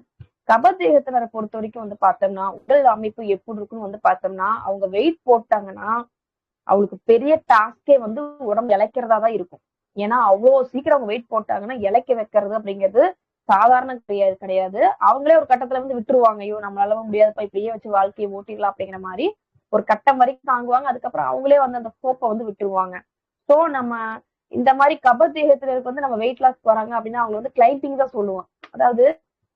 கபதேகத்தினரை பொறுத்த வரைக்கும் வந்து பார்த்தோம்னா உடல் அமைப்பு எப்படி இருக்குன்னு வந்து பார்த்தோம்னா, அவங்க வெயிட் போட்டாங்கன்னா அவங்களுக்கு பெரிய டாஸ்கே வந்து உடம்பு இழைக்கிறதா தான் இருக்கும். ஏன்னா அவ்வளவு சீக்கிரம் அவங்க வெயிட் போட்டாங்கன்னா இழைக்க வைக்கிறது அப்படிங்கிறது சாதாரண கிடையாது. அவங்களே ஒரு கட்டத்துல வந்து விட்டுருவாங்க, ஐயோ நம்மளால முடியாதுப்பா, இப்படியே வச்சு வாழ்க்கையை ஓட்டிடலாம் அப்படிங்கிற மாதிரி ஒரு கட்டம் வரைக்கும் தாங்குவாங்க. அதுக்கப்புறம் அவங்களே வந்து அந்த ஸ்கோப்பை வந்து விட்டுருவாங்க. சோ நம்ம இந்த மாதிரி கபதேகத்தினருக்கு வந்து நம்ம வெயிட் லாஸ் வராங்க அப்படின்னா அவங்க வந்து கிளைம்பிங் தான் சொல்லுவோம். அதாவது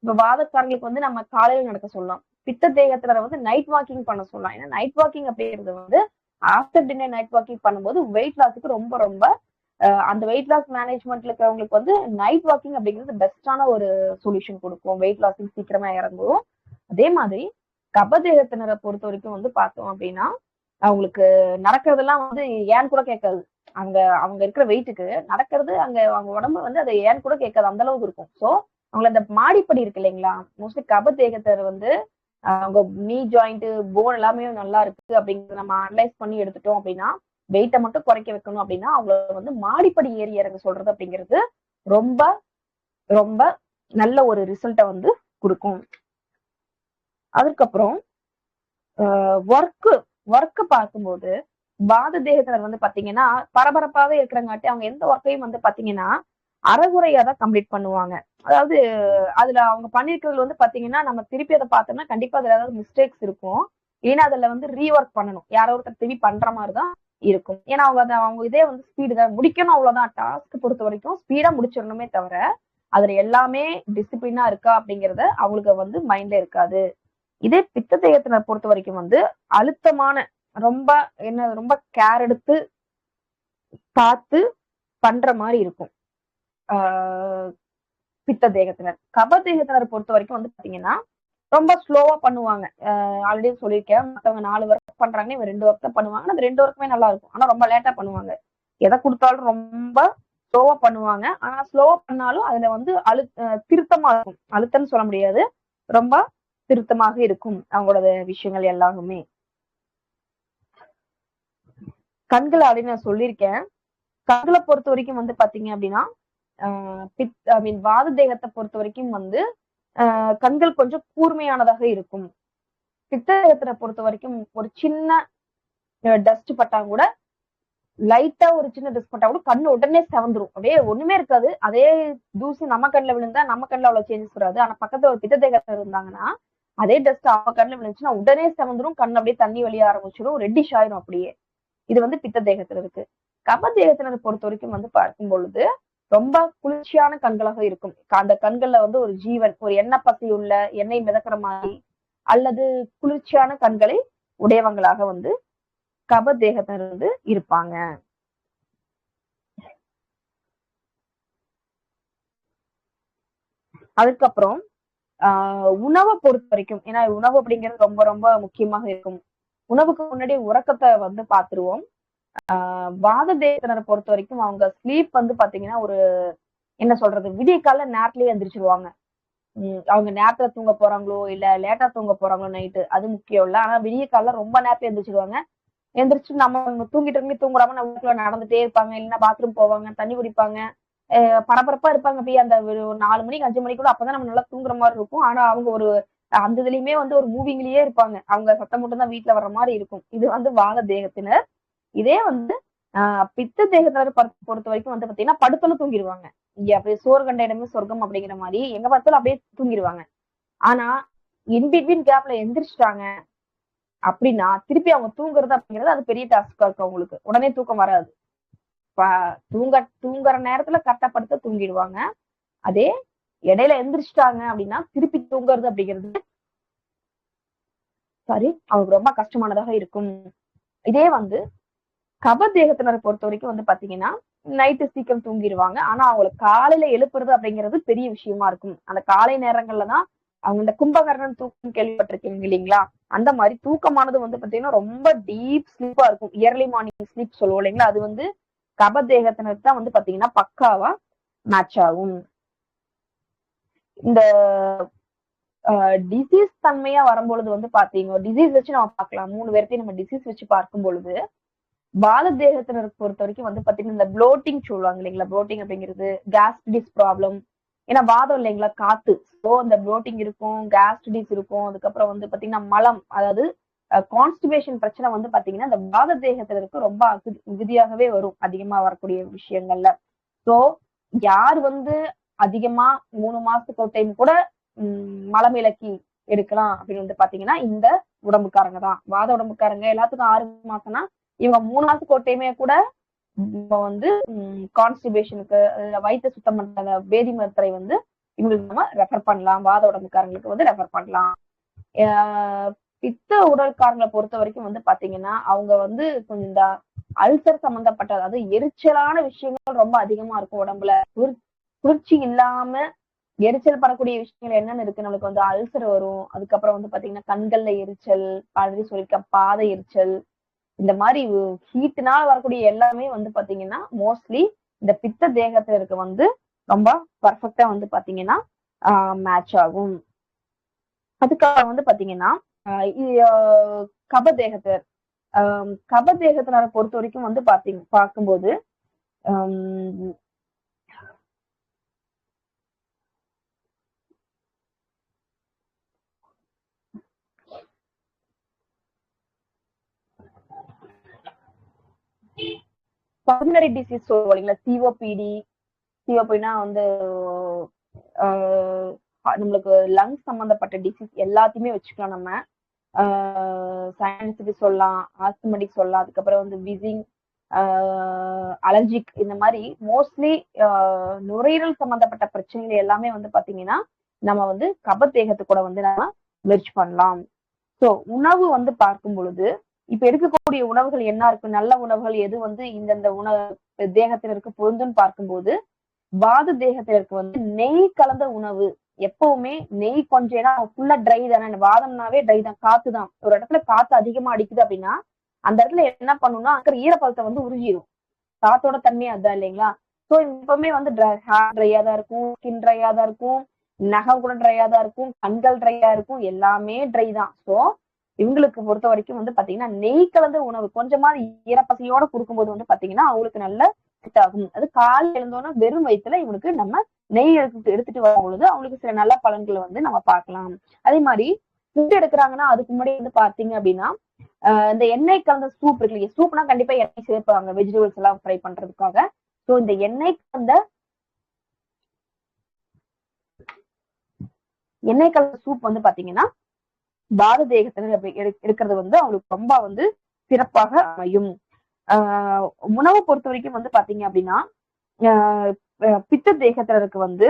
இப்ப வாதக்காரங்களுக்கு வந்து நம்ம காலையில நடக்க சொல்லலாம், பித்த தேகத்தினரை வந்து நைட் வாக்கிங் பண்ண சொல்லலாம். ஏன்னா நைட் வாக்கிங் அப்படிங்கிறது வந்து ஆஃப்டர் டின்னர் நைட் வாக்கிங் பண்ணும்போது வெயிட் லாஸுக்கு ரொம்ப ரொம்ப அந்த வெயிட் லாஸ் மேனேஜ்மெண்ட்ல இருக்கிறவங்களுக்கு வந்து நைட் வாக்கிங் அப்படிங்கிறது பெஸ்டான ஒரு சொல்யூஷன் கொடுக்கும், வெயிட் லாஸிங் சீக்கிரமா இறங்கும். அதே மாதிரி கபதேகத்தினரை பொறுத்த வரைக்கும் வந்து பார்த்தோம் அப்படின்னா அவங்களுக்கு நடக்கிறதெல்லாம் வந்து ஏன் கூட கேட்காது. அவங்க அவங்க இருக்கிற வெயிட்டுக்கு நடக்கிறது அங்க அவங்க உடம்பு வந்து அதை ஏன் கூட கேட்காது, அந்த அளவுக்கு இருக்கும். சோ அவங்கள அந்த மாடிப்படி இருக்கு இல்லைங்களா, மோஸ்ட்லி கபதேகத்தர் வந்து அவங்க நீ ஜாயிண்ட் போன் எல்லாமே நல்லா இருக்கு அப்படிங்கறத நம்ம அனலைஸ் பண்ணி எடுத்துட்டோம் அப்படின்னா, வெயிட்டை மட்டும் குறைக்க வைக்கணும் அப்படின்னா அவங்கள வந்து மாடிப்படி ஏறி இறங்க சொல்றது அப்படிங்கிறது ரொம்ப ரொம்ப நல்ல ஒரு ரிசல்ட்டை வந்து கொடுக்கும். அதுக்கப்புறம் ஒர்க்கு பார்க்கும்போது வாத தேகத்தினர் வந்து பாத்தீங்கன்னா பரபரப்பாவே இருக்கிறங்காட்டி அவங்க எந்த ஒர்க்கையும் வந்து பாத்தீங்கன்னா அறகுறையா தான் கம்ப்ளீட் பண்ணுவாங்க. அதாவது அதுல அவங்க பண்ணிருக்கிறது வந்து பாத்தீங்கன்னா நம்ம திருப்பி அதை பார்த்தோம்னா கண்டிப்பா அதுல ஏதாவது மிஸ்டேக்ஸ் இருக்கும். ஏன்னா அதுல வந்து ரீஒர்க் பண்ணணும், யாரோ ஒருத்தர் திருப்பி பண்ற மாதிரிதான் இருக்கும். ஏன்னா அவங்க இதே வந்து ஸ்பீடு தான் முடிக்கணும், அவ்வளவுதான். டாஸ்க் பொறுத்த வரைக்கும் ஸ்பீடா முடிச்சிடணுமே தவிர அதுல எல்லாமே டிசிப்ளினா இருக்கா அப்படிங்கறத அவங்களுக்கு வந்து மைண்ட்ல இருக்காது. இதே பித்த தேகத்தினர் பொறுத்த வரைக்கும் வந்து அழுத்தமான ரொம்ப ரொம்ப கேர் எடுத்து பார்த்து பண்ற மாதிரி இருக்கும் பித்த தேகத்தினர். கப தேகத்தினர் பொறுத்த வரைக்கும் வந்து பாத்தீங்கன்னா ரொம்ப ஸ்லோவா பண்ணுவாங்க. ஆல்ரெடி சொல்லியிருக்கேன், மத்தவங்க 4 ஒர்க் பண்றாங்கன்னா இவங்க 2 ஒர்க் தான் பண்ணுவாங்க. அந்த 2 ஒர்க்குமே நல்லா இருக்கும், ஆனா ரொம்ப லேட்டா பண்ணுவாங்க. எதை கொடுத்தாலும் ரொம்ப ஸ்லோவா பண்ணுவாங்க. ஆனா ஸ்லோவா பண்ணாலும் அதுல வந்து திருத்தமா இருக்கும். அழுத்தம்னு சொல்ல முடியாது, ரொம்ப திருத்தமாக இருக்கும் அவங்களோட விஷயங்கள் எல்லாருமே. கண்களை அப்படின்னு நான் சொல்லியிருக்கேன். கண்களை பொறுத்த வரைக்கும் வந்து பாத்தீங்க அப்படின்னா வாத தேகத்தை பொறுத்த வரைக்கும் வந்து கண்கள் கொஞ்சம் கூர்மையானதாக இருக்கும். பித்த தேகத்தை பொறுத்த வரைக்கும் ஒரு சின்ன டஸ்ட் பட்டா கூட, லைட்டா ஒரு சின்ன டஸ்ட் பட்டா கூட கண்ணு உடனே செவந்துரும், அப்படியே ஒண்ணுமே இருக்காது. அதே தூசி நம்ம கண்ணுல விழுந்தா நம்ம கண்ணுல அவ்வளவு சேஞ்சஸ் வராது. ஆனா பக்கத்துல ஒரு பித்த தேகத்தை இருந்தாங்கன்னா அதே டஸ்ட் அவங்க கண்ணுல விழுந்துச்சுன்னா உடனே செவந்துரும், கண்ணு அப்படியே தண்ணி வழிய ஆரம்பிச்சிடும், ரெட்டிஷ் ஆயிரும் அப்படியே. இது வந்து பித்த தேகத்துல இருக்கு. கப தேகத்தினரை பொறுத்த வரைக்கும் வந்து பார்க்கும் பொழுது ரொம்ப குளிர்ச்சியான கண்களாக இருக்கும். அந்த கண்கள்ல வந்து ஒரு ஜீவன், ஒரு எண்ணெய் பசி உள்ள எண்ணெய் மிதக்கிற மாதிரி அல்லது குளிர்ச்சியான கண்களை உடையவங்களாக வந்து கப தேகத்தினர் வந்து இருப்பாங்க. அதுக்கப்புறம் உணவை பொறுத்த வரைக்கும், ஏன்னா உணவு அப்படிங்கிறது ரொம்ப ரொம்ப முக்கியமாக இருக்கும். உணவுக்கு முன்னாடி உறக்கத்தை வந்து பாத்துருவோம். வாத தேகத்தினரை பொறுத்த வரைக்கும் அவங்க ஸ்லீப் வந்து பாத்தீங்கன்னா ஒரு என்ன சொல்றது, விடிய கால நேரத்திலேயே எந்திரிச்சிருவாங்க. அவங்க நேரத்துல தூங்க போறாங்களோ இல்ல லேட்டா தூங்க போறாங்களோ நைட்டு அது முக்கியம் இல்ல, ஆனா விடிய கால ரொம்ப நேரத்துல எந்திரிச்சிருவாங்க. எந்திரிச்சு நம்ம தூங்கிட்டு தூங்குறாம நம்ம நடந்துட்டே இருப்பாங்க, இல்லைன்னா பாத்ரூம் போவாங்க, தண்ணி குடிப்பாங்க, பரபரப்பா இருப்பாங்க. போய் அந்த ஒரு 4 மணிக்கு 5 மணிக்குள்ள அப்பதான் நம்ம நல்லா தூங்குற மாதிரி இருக்கும். ஆனா அவங்க ஒரு அந்த இதுலயுமே வந்து ஒரு மூவிங்லயே இருப்பாங்க, அவங்க சத்தம் மட்டும் தான் வீட்டுல வர்ற மாதிரி இருக்கும். இது வந்து வாத தேகத்தினர். இதே வந்து பித்த தேகத்தினரை பொறுத்த வரைக்கும் வந்து பாத்தீங்கன்னா படுத்தலும் தூங்கிடுவாங்க. இங்க அப்படியே சோறு கண்ட இடமே சொர்க்கம் அப்படிங்கிற மாதிரி எங்க பார்த்தாலும் அப்படியே தூங்கிடுவாங்க. ஆனா இன்பிட்வீன் கேப்ல எந்திரிச்சிட்டாங்க அப்படின்னா திருப்பி அவங்க தூங்குறது அப்படிங்கிறது அது பெரிய டாஸ்கா இருக்கும். அவங்களுக்கு உடனே தூக்கம் வராது. தூங்குற நேரத்துல கரெக்டா படுத்து தூங்கிடுவாங்க. அதே இடையில எந்திரிச்சிட்டாங்க அப்படின்னா திருப்பி தூங்குறது அப்படிங்கிறது அவங்களுக்கு ரொம்ப கஷ்டமானதாக இருக்கும். இதே வந்து கபதேகத்தினரை பொறுத்த வரைக்கும் வந்து பாத்தீங்கன்னா நைட்டு சீக்கிரம் தூங்கிடுவாங்க. ஆனா அவங்களுக்கு காலையில எழுப்புறது அப்படிங்கிறது பெரிய விஷயமா இருக்கும். அந்த காலை நேரங்கள்லதான் அவங்க இந்த கும்பகர்ணன் தூக்கம் கேள்விப்பட்டிருக்கீங்க இல்லைங்களா? அந்த மாதிரி தூக்கமானது வந்து பாத்தீங்கன்னா ரொம்ப டீப் ஸ்லீப்பா இருக்கும். இயர்லி மார்னிங் ஸ்லீப் சொல்லுவோம் இல்லைங்களா? அது வந்து கபதேகத்தினருக்கு தான் வந்து பாத்தீங்கன்னா பக்காவா மேட்ச் ஆகும். இந்த டிசீஸ் தன்மையா வரும்பொழுது வந்து பாத்தீங்க, டிசீஸ் வச்சு நம்ம பார்க்கலாம். 3 பேர்த்தையும் நம்ம டிசீஸ் வச்சு பார்க்கும் பொழுது பால தேகத்தினருக்கு பொறுத்த வரைக்கும் வந்து பாத்தீங்கன்னா இந்த ப்ளோட்டிங் சொல்லுவாங்க இல்லைங்களா? ப்ளோட்டிங் அப்படிங்கிறது கேஸ்ட்ரிடிஸ் ப்ராப்ளம். ஏன்னா வாதம் இல்லைங்களா, காத்து. ஸோ அந்த ப்ளோட்டிங் இருக்கும், கேஸ்ட்ரிடிஸ் இருக்கும். அதுக்கப்புறம் வந்து பாத்தீங்கன்னா மலம், அதாவது கான்ஸ்டிபேஷன் பிரச்சனை வந்து பாத்தீங்கன்னா இந்த வாத தேகத்தினருக்கு ரொம்ப விதியாகவே வரும், அதிகமா வரக்கூடிய விஷயங்கள்ல. ஸோ யார் வந்து அதிகமா 3 மாசத்துக்கு ஒரு டைம் கூட மலம் விலக்கி எடுக்கலாம் அப்படின்னு வந்து பாத்தீங்கன்னா இந்த உடம்புக்காரங்க தான். வாத உடம்புக்காரங்க எல்லாத்துக்கும் 6 மாசம்னா இவங்க 3 மாசத்துக்கு ஒரு டைமே கூட வந்து கான்ஸ்டிபேஷனுக்கு வயிற்று சுத்தம் பண்ற பேதி மருத்துவரை வந்து இவங்களுக்கு நம்ம ரெஃபர் பண்ணலாம். வாத உடம்புக்காரங்களுக்கு வந்து ரெஃபர் பண்ணலாம். பித்த உடல்காரங்களை பொறுத்த வரைக்கும் வந்து பாத்தீங்கன்னா அவங்க வந்து கொஞ்சம் இந்த அல்சர் சம்பந்தப்பட்ட, அதாவது எரிச்சலான விஷயங்கள் ரொம்ப அதிகமா இருக்கும் உடம்புல. குளிர்ச்சி இல்லாம எரிச்சல் படக்கூடிய விஷயங்கள் என்னன்னு இருக்கு, நம்மளுக்கு வந்து அல்சர் வரும். அதுக்கப்புறம் வந்து பாத்தீங்கன்னா கண்கள்ல எரிச்சல், ஆல்ரெடி சொல்லிருக்க பாதை எரிச்சல், இந்த மாதிரி ஹீட்னால வரக்கூடிய எல்லாமே வந்து பாத்தீங்கன்னா மோஸ்ட்லி இந்த பித்த தேகத்தினருக்கு வந்து ரொம்ப பர்ஃபெக்டா வந்து பாத்தீங்கன்னா மேட்ச் ஆகும். அதுக்கப்புறம் வந்து பாத்தீங்கன்னா கபதேகத்தினர் கபதேகத்தினரை பொறுத்த வரைக்கும் வந்து பார்க்கும்போது பல்மனரி டிசீஸ் சொல்லுவோம் இல்லைங்களா? சிஓபிடினா வந்து நம்மளுக்கு லங்ஸ் சம்பந்தப்பட்ட டிசீஸ் எல்லாத்தையுமே வச்சுக்கலாம். நம்ம சைனசிட்டி சொல்லலாம், ஆஸ்துமெட்டிக் சொல்லலாம், அதுக்கப்புறம் வந்து விசிங், அலர்ஜிக், இந்த மாதிரி மோஸ்ட்லி நுரையீரல் சம்பந்தப்பட்ட பிரச்சனைகள் எல்லாமே வந்து பாத்தீங்கன்னா நம்ம வந்து கபதேகத்து கூட வந்து நம்ம முயற்சி பண்ணலாம். ஸோ உணவு வந்து பார்க்கும் பொழுது இப்ப எடுக்கக்கூடிய உணவுகள் என்ன இருக்கு, நல்ல உணவுகள் எது வந்து இந்தந்த உணவு தேகத்தினருக்கு பொருந்துன்னு பார்க்கும்போது வாத தேகத்தினருக்கு வந்து நெய் கலந்த உணவு எப்பவுமே. நெய் கொஞ்சம், ஏன்னா ஃபுல்லா ட்ரை தானே, வாதம்னாவே ட்ரை தான், காத்து தான். ஒரு இடத்துல காத்து அதிகமா அடிக்குது அப்படின்னா அந்த இடத்துல என்ன பண்ணும்னா அங்க ஈரப்பதத்தை வந்து உறிஞ்சிடும். காத்தோட தன்மை அதுதான் இல்லைங்களா? ஸோ எப்பவுமே வந்து ஹேர் ட்ரையா தான் இருக்கும், ஸ்கின் ட்ரையா தான் இருக்கும், நகம் கூட ட்ரையா தான் இருக்கும், கண்கள் ட்ரையா இருக்கும், எல்லாமே ட்ரை தான். ஸோ இவங்களுக்கு பொறுத்த வரைக்கும் வந்து பாத்தீங்கன்னா நெய் கலந்த உணவு கொஞ்சமா ஈரப்பசையோட கொடுக்கும்போது வந்து பாத்தீங்கன்னா அவங்களுக்கு நல்ல செட் ஆகும். அது காலையில் எழுந்தோன்னா வெறும் வயிற்றுல இவங்களுக்கு நம்ம நெய் எடுத்துட்டு வரும் பொழுது அவங்களுக்கு சில நல்ல பலன்களை வந்து நம்ம பார்க்கலாம். அதே மாதிரி ஃபுட் எடுக்கிறாங்கன்னா அதுக்கு முன்னாடி வந்து பாத்தீங்க அப்படின்னா இந்த எண்ணெய் கலந்த சூப் இருக்கு இல்லையா? சூப்னா கண்டிப்பா எண்ணெய் சேர்ப்பாங்க வெஜிடபிள்ஸ் எல்லாம் ஃப்ரை பண்றதுக்காக. ஸோ இந்த எண்ணெய் கலந்த சூப் வந்து பாத்தீங்கன்னா பாத தேகத்தினர் எடுக்கிறது வந்து அவங்களுக்கு ரொம்ப வந்து சிறப்பாக அமையும். உணவை பொறுத்த வரைக்கும் வந்து பாத்தீங்க அப்படின்னா பித்த தேகத்தினருக்கு வந்து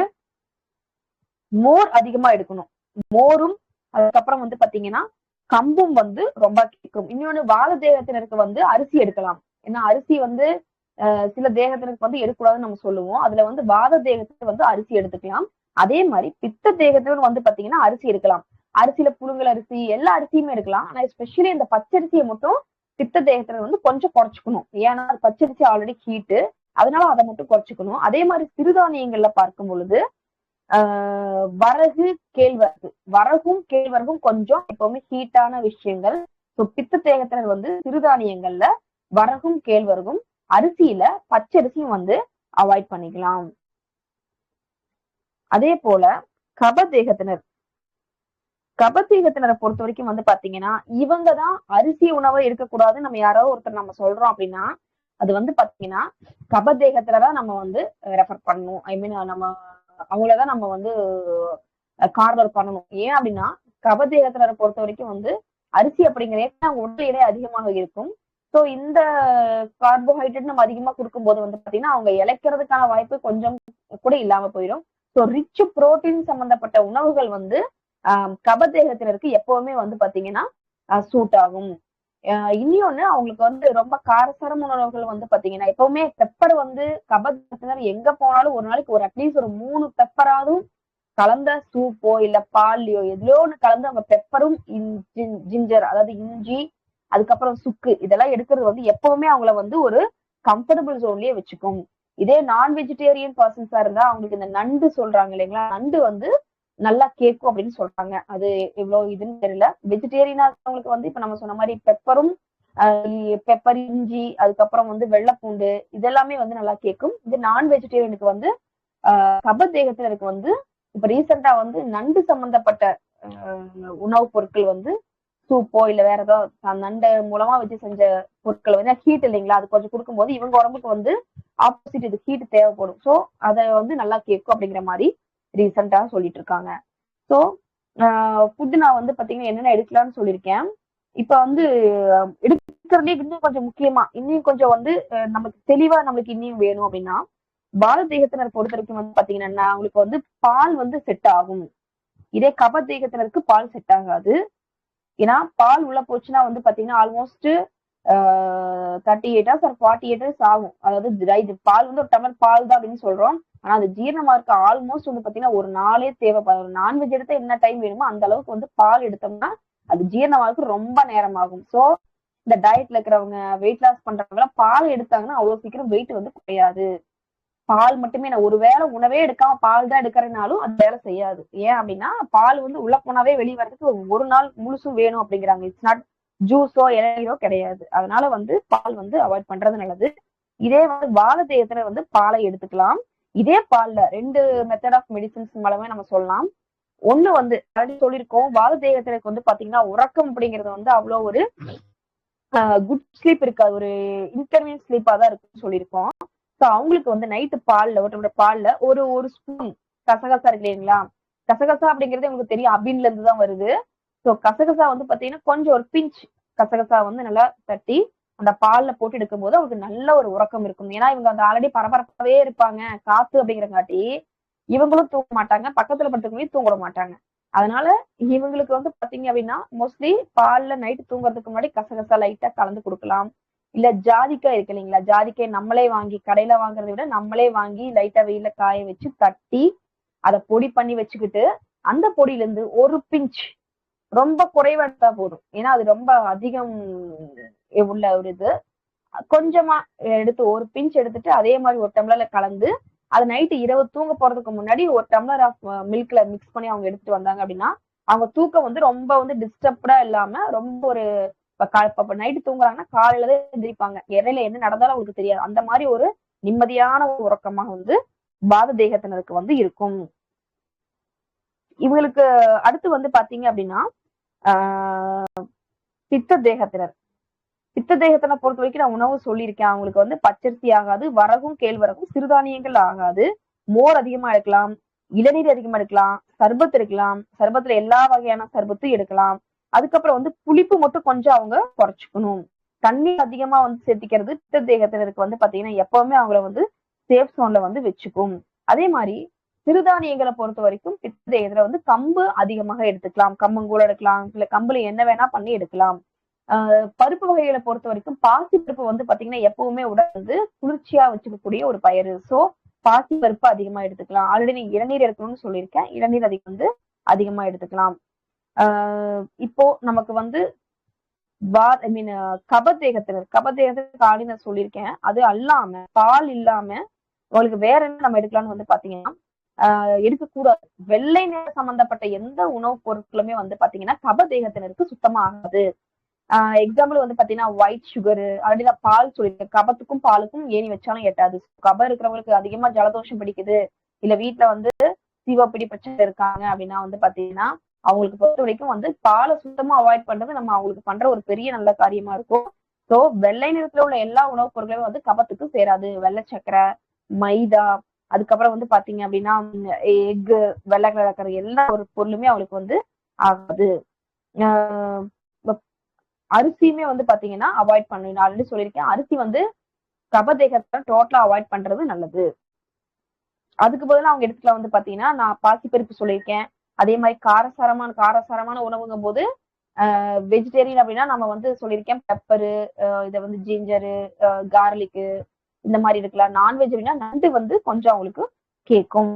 மோர் அதிகமா எடுக்கணும். மோரும் அதுக்கப்புறம் வந்து பாத்தீங்கன்னா கம்பும் வந்து ரொம்ப கேட்கும். இன்னொன்னு வாத தேகத்தினருக்கு வந்து அரிசி எடுக்கலாம். ஏன்னா அரிசி வந்து சில தேகத்தினருக்கு வந்து எடுக்கக்கூடாதுன்னு நம்ம சொல்லுவோம். அதுல வந்து வாத தேகத்துக்கு வந்து அரிசி எடுத்துக்கலாம். அதே மாதிரி பித்த தேகத்தினர் வந்து பாத்தீங்கன்னா அரிசி எடுக்கலாம். அரிசியில புழுங்கல் அரிசி, எல்லா அரிசியுமே எடுக்கலாம். ஆனா எஸ்பெஷலி இந்த பச்சரிசியை மட்டும் பித்த தேகத்தினர் வந்து கொஞ்சம் குறைச்சிக்கணும். ஏன்னா அது பச்சரிசி ஆல்ரெடி ஹீட்டு, அதனால அதை மட்டும் குறைச்சிக்கணும். அதே மாதிரி சிறுதானியங்கள்ல பார்க்கும் பொழுது வரகு, கேழ்வரகு, வரகும் கேழ்வரகும் கொஞ்சம் எப்பவுமே ஹீட்டான விஷயங்கள். ஸோ பித்த தேகத்தினர் வந்து சிறுதானியங்கள்ல வரகும் கேழ்வரகும், அரிசியில பச்சரிசியும் வந்து அவாய்ட் பண்ணிக்கலாம். அதே போல கபதேகத்தினரை பொறுத்த வரைக்கும் வந்து பாத்தீங்கன்னா இவங்கதான் அரிசி உணவை இருக்கக்கூடாதுன்னு நம்ம யாரோ ஒருத்தர் நம்ம சொல்றோம் அப்படின்னா அது வந்து பாத்தீங்கன்னா கபதேகத்துலதான் நம்ம வந்து ரெஃபர் பண்ணணும். ஐ மீன் நம்ம அவங்களதான் நம்ம வந்து கார்னர் பண்ணணும். ஏன் அப்படின்னா கபதேகத்தினரை பொறுத்த வரைக்கும் வந்து அரிசி அப்படிங்கிற உடல் எடை அதிகமாக இருக்கும். சோ இந்த கார்போஹைட்ரேட் நம்ம அதிகமா கொடுக்கும்போது வந்து பாத்தீங்கன்னா அவங்க இளைக்கிறதுக்கான வாய்ப்பு கொஞ்சம் கூட இல்லாம போயிடும். ஸோ ரிச் புரோட்டீன் சம்பந்தப்பட்ட உணவுகள் வந்து கபதேகத்தினருக்கு எப்பவுமே வந்து பாத்தீங்கன்னா சூட் ஆகும். இன்னொன்னு அவங்களுக்கு வந்து ரொம்ப காரசாரம் உணவுகள் வந்து பாத்தீங்கன்னா எப்பவுமே பெப்பர் வந்து கபதேகத்தினர் எங்க போனாலும் ஒரு நாளைக்கு ஒரு அட்லீஸ்ட் ஒரு 3 பெப்பராதும் கலந்த சூப்போ இல்ல பால்லையோ எதுலயோ ஒண்ணு கலந்து அவங்க பெப்பரும் ஜிஞ்சர் அதாவது இஞ்சி அதுக்கப்புறம் சுக்கு இதெல்லாம் எடுக்கிறது வந்து எப்பவுமே அவங்கள வந்து ஒரு கம்ஃபர்டபுள் ஜோன்லயே வச்சுக்கும். இதே நான் வெஜிடேரியன் பர்சன்ஸா இருந்தா அவங்களுக்கு இந்த நண்டு சொல்றாங்க இல்லைங்களா, நண்டு வந்து நல்லா கேட்கும் அப்படின்னு சொல்றாங்க. அது எவ்வளவு இதுன்னு தெரியல. வெஜிடேரியனா இருக்கவங்களுக்கு வந்து இப்ப நம்ம சொன்ன மாதிரி பெப்பர் இஞ்சி அதுக்கப்புறம் வந்து வெள்ளைப்பூண்டு இதெல்லாமே வந்து நல்லா கேட்கும். இது நான் வெஜிடேரியனுக்கு வந்து கபதேகத்தினருக்கு வந்து இப்ப ரீசெண்டா வந்து நண்டு சம்பந்தப்பட்ட உணவுப் பொருட்கள் வந்து சூப்போ இல்ல வேற ஏதாவது நண்டை மூலமா வச்சு செஞ்ச பொருட்கள் வந்து ஹீட் இல்லைங்களா, அது கொஞ்சம் கொடுக்கும்போது இவங்க உடம்புக்கு வந்து ஆப்போசிட் இது ஹீட் தேவைப்படும். ஸோ அதை வந்து நல்லா கேட்கும் அப்படிங்கிற மாதிரி ரீசெண்டா சொல்லிட்டு இருக்காங்க. ஸோ ஃபுட்டு நான் வந்து பாத்தீங்கன்னா என்னென்ன எடுக்கலாம்னு சொல்லியிருக்கேன். இப்ப வந்து எடுக்கிறதே இன்னும் கொஞ்சம் முக்கியமா இன்னும் கொஞ்சம் வந்து நமக்கு தெளிவா நம்மளுக்கு இன்னும் வேணும் அப்படின்னா பாலதேகத்தினர் பொறுத்த வரைக்கும் வந்து பாத்தீங்கன்னா அவங்களுக்கு வந்து பால் வந்து செட் ஆகும். இதே கபதேகத்தினருக்கு பால் செட் ஆகாது. ஏன்னா பால் உள்ள போச்சுன்னா வந்து பாத்தீங்கன்னா ஆல்மோஸ்ட் 38 hours or 48 hours ஆகும். அதாவது பால் வந்து ஒரு டம்ளர் பால் தான் அப்படின்னு சொல்றோம். ஆனா அது ஜீரணமா இருக்க ஆல்மோஸ்ட் வந்து பாத்தீங்கன்னா ஒரு நாளே தேவைப்படும். நான்வெஜ் எடுத்தா என்ன டைம் வேணுமோ அந்த அளவுக்கு வந்து பால் எடுத்தோம்னா அது ஜீரணமாக்கு ரொம்ப நேரம் ஆகும். சோ இந்த டயட்ல இருக்கிறவங்க வெயிட் லாஸ் பண்றவங்க எல்லாம் பால் எடுத்தாங்கன்னா அவ்வளவு சீக்கிரம் வெயிட் வந்து குறையாது. பால் மட்டுமே நான் ஒருவேளை உணவே எடுக்காம பால் தான் எடுக்கிறதுனாலும் அது வேலை செய்யாது. ஏன் அப்படின்னா பால் வந்து உள்ள போனாவே வெளியே வர்றதுக்கு ஒரு நாள் முழுசும் வேணும் அப்படிங்கிறாங்க. இட்ஸ் நாட் ஜூஸோ இளநீரோ கிடையாது. அதனால வந்து பால் வந்து அவாய்ட் பண்றது நல்லது. இதே வந்து வாழைத்தேயத்துல வந்து பாலை எடுத்துக்கலாம். இதே பால்ல 2 மெத்தட் ஆஃப் மெடிசின்ஸ் மூலமே நம்ம சொல்லலாம். ஒண்ணு வந்து ஆல்ரெடி சொல்லியிருக்கோம், வாழைத்தேயத்திற்கு வந்து பாத்தீங்கன்னா உறக்கம் அப்படிங்கிறது வந்து அவ்வளவு ஒரு குட் ஸ்லீப் இருக்காது, ஒரு இன்கன்வீனியன்ட் ஸ்லீப்பா தான் இருக்குன்னு சொல்லியிருக்கோம். ஸோ அவங்களுக்கு வந்து நைட்டு பால்ல ஒரு ஸ்பூன் கசகசா இருக்கு இல்லைங்களா, கசகசா அப்படிங்கிறது உங்களுக்கு தெரியும் அபின்ல இருந்து தான் வருது. ஸோ கசகசா வந்து பாத்தீங்கன்னா கொஞ்சம் ஒரு பிஞ்ச் கசகசா வந்து நல்லா தட்டி அந்த பால்ல போட்டு எடுக்கும் போது அவங்களுக்கு நல்ல ஒரு உறக்கம் இருக்கும். ஏன்னா இவங்க அந்த ஆல்ரெடி பரபரப்பாவே இருப்பாங்க, காத்து அப்படிங்கிறங்காட்டி இவங்களும் தூங்க மாட்டாங்க, பக்கத்துல படுத்துக்கவே தூங்க மாட்டாங்க. அதனால இவங்களுக்கு வந்து பாத்தீங்க அப்படின்னா மோஸ்ட்லி பால்ல நைட்டு தூங்குறதுக்கு முன்னாடி கசகசா லைட்டா கலந்து கொடுக்கலாம். இல்ல ஜாதிக்காய் இருக்கு இல்லைங்களா, ஜாதிக்காய் நம்மளே வாங்கி கடையில வாங்குறதை விட நம்மளே வாங்கி லைட்டா வெயில காய வச்சு தட்டி அதை பொடி பண்ணி வச்சுக்கிட்டு அந்த பொடியில இருந்து ஒரு பிஞ்ச் ரொம்ப குறைவா எடுத்தா போதும். ஏன்னா அது ரொம்ப அதிகம் உள்ள ஒரு இது, கொஞ்சமா எடுத்து ஒரு பிஞ்ச் எடுத்துட்டு அதே மாதிரி ஒரு டம்ளர்ல கலந்து அது நைட்டு இரவு தூங்க போறதுக்கு முன்னாடி ஒரு டம்ளர் ஆஃப் மில்க்ல மிக்ஸ் பண்ணி அவங்க எடுத்துட்டு வந்தாங்க அப்படின்னா அவங்க தூக்கம் வந்து ரொம்ப வந்து டிஸ்டர்ப்டா இல்லாம ரொம்ப ஒரு நைட்டு தூங்குறாங்கன்னா காலையில தான் எந்திரிப்பாங்க, இடையில என்ன நடந்தாலும் அவங்களுக்கு தெரியாது. அந்த மாதிரி ஒரு நிம்மதியான ஒரு உறக்கமாக வந்து பாததேகத்தினருக்கு வந்து இருக்கும். இவங்களுக்கு அடுத்து வந்து பாத்தீங்க அப்படின்னா பித்த தேகத்தினர் பொறுத்த வரைக்கும் நான் உணவு சொல்லியிருக்கேன். அவங்களுக்கு வந்து பச்சரிசி ஆகாது, வரகும் கேழ்வரகும் சிறுதானியங்கள் ஆகாது. மோர் அதிகமா எடுக்கலாம், இளநீர் அதிகமா எடுக்கலாம், சர்பத் எடுக்கலாம், சர்பத்துல எல்லா வகையான சர்பத்தும் எடுக்கலாம். அதுக்கப்புறம் வந்து புளிப்பு மட்டும் கொஞ்சம் அவங்க குறைச்சிக்கணும். தண்ணி அதிகமா வந்து சேர்த்திக்கிறது பித்த தேகத்தினருக்கு வந்து பாத்தீங்கன்னா எப்பவுமே அவங்கள வந்து சேஃப் சோன்ல வந்து வச்சுக்கும். அதே மாதிரி சிறுதானியங்களை பொறுத்த வரைக்கும் பித்த தேகத்துல வந்து கம்பு அதிகமாக எடுத்துக்கலாம், கம்பங்கூழ எடுக்கலாம், இல்ல கம்புல என்ன வேணா பண்ணி எடுக்கலாம். பருப்பு வகைகளை பொறுத்த வரைக்கும் பாசி பருப்பு வந்து பாத்தீங்கன்னா எப்பவுமே உடல் வந்து குளிர்ச்சியா வச்சுக்கக்கூடிய ஒரு பயிறு. சோ பாசி பருப்பு அதிகமா எடுத்துக்கலாம். ஆல்ரெடி நீங்க இளநீர் எடுக்கணும்னு சொல்லியிருக்கேன், இளநீர் வந்து அதிகமா எடுத்துக்கலாம். இப்போ நமக்கு வந்து கபதேகத்திற்கு ஆல்ரெடி நான் சொல்லியிருக்கேன். அது அல்லாம பால் இல்லாம உங்களுக்கு வேற என்ன நம்ம எடுக்கலாம்னு வந்து பாத்தீங்கன்னா எடுக்கக்கூடாது. வெள்ளை நிற சம்பந்தப்பட்ட எந்த உணவுப் பொருட்களுமே வந்து பாத்தீங்கன்னா கபதேகத்தினருக்கு சுத்தமா ஆகாது. எக்ஸாம்பிள் வந்து பாத்தீங்கன்னா ஒயிட் சுகரு, ஆல்ரெடி நான் பால் சொல்லியிருக்கேன், கபத்துக்கும் பாலுக்கும் ஏணி வச்சாலும் எட்டாது. கபம் இருக்கிறவங்களுக்கு அதிகமா ஜலதோஷம் பிடிக்குது, இல்ல வீட்டுல வந்து சிவப்பிடி பிரச்சனை இருக்காங்க அப்படின்னா வந்து பாத்தீங்கன்னா அவங்களுக்கு பொறுத்த வரைக்கும் வந்து பாலை சுத்தமா அவாய்ட் பண்றது நம்ம அவங்களுக்கு பண்ற ஒரு பெரிய நல்ல காரியமா இருக்கும். ஸோ சோ வெள்ளை நிறத்துல உள்ள எல்லா உணவுப் பொருட்களும் வந்து கபத்துக்கு சேராது. வெள்ளை சக்கரை, மைதா, அதுக்கப்புறம் வந்து பாத்தீங்க அப்படின்னா எக்கு, வெள்ளை கலர் எல்லா ஒரு பொருளுமே அவளுக்கு வந்து ஆகாது. ஆஹ் அரிசியுமே வந்து பாத்தீங்கன்னா அவாய்ட் பண்ணணும். நான் ஆல்ரெடி சொல்லியிருக்கேன், அரிசி வந்து கபதேகத்தை டோட்டலா அவாய்ட் பண்றது நல்லது. அதுக்கு பதிலா அவங்க எடுத்துக்கலாம் வந்து பாத்தீங்கன்னா, நான் பாசிப்பருப்பு சொல்லியிருக்கேன். அதே மாதிரி காரசாரமான உணவுங்கும் போது வெஜிடேரியன் அப்படின்னா நம்ம வந்து சொல்லியிருக்கேன் பெப்பரு, இதை வந்து ஜிஞ்சரு, கார்லிக்கு இந்த மாதிரி இருக்கலாம். நான்வெஜ் அப்படின்னா நண்டு வந்து கொஞ்சம் அவங்களுக்கு கேட்கும்.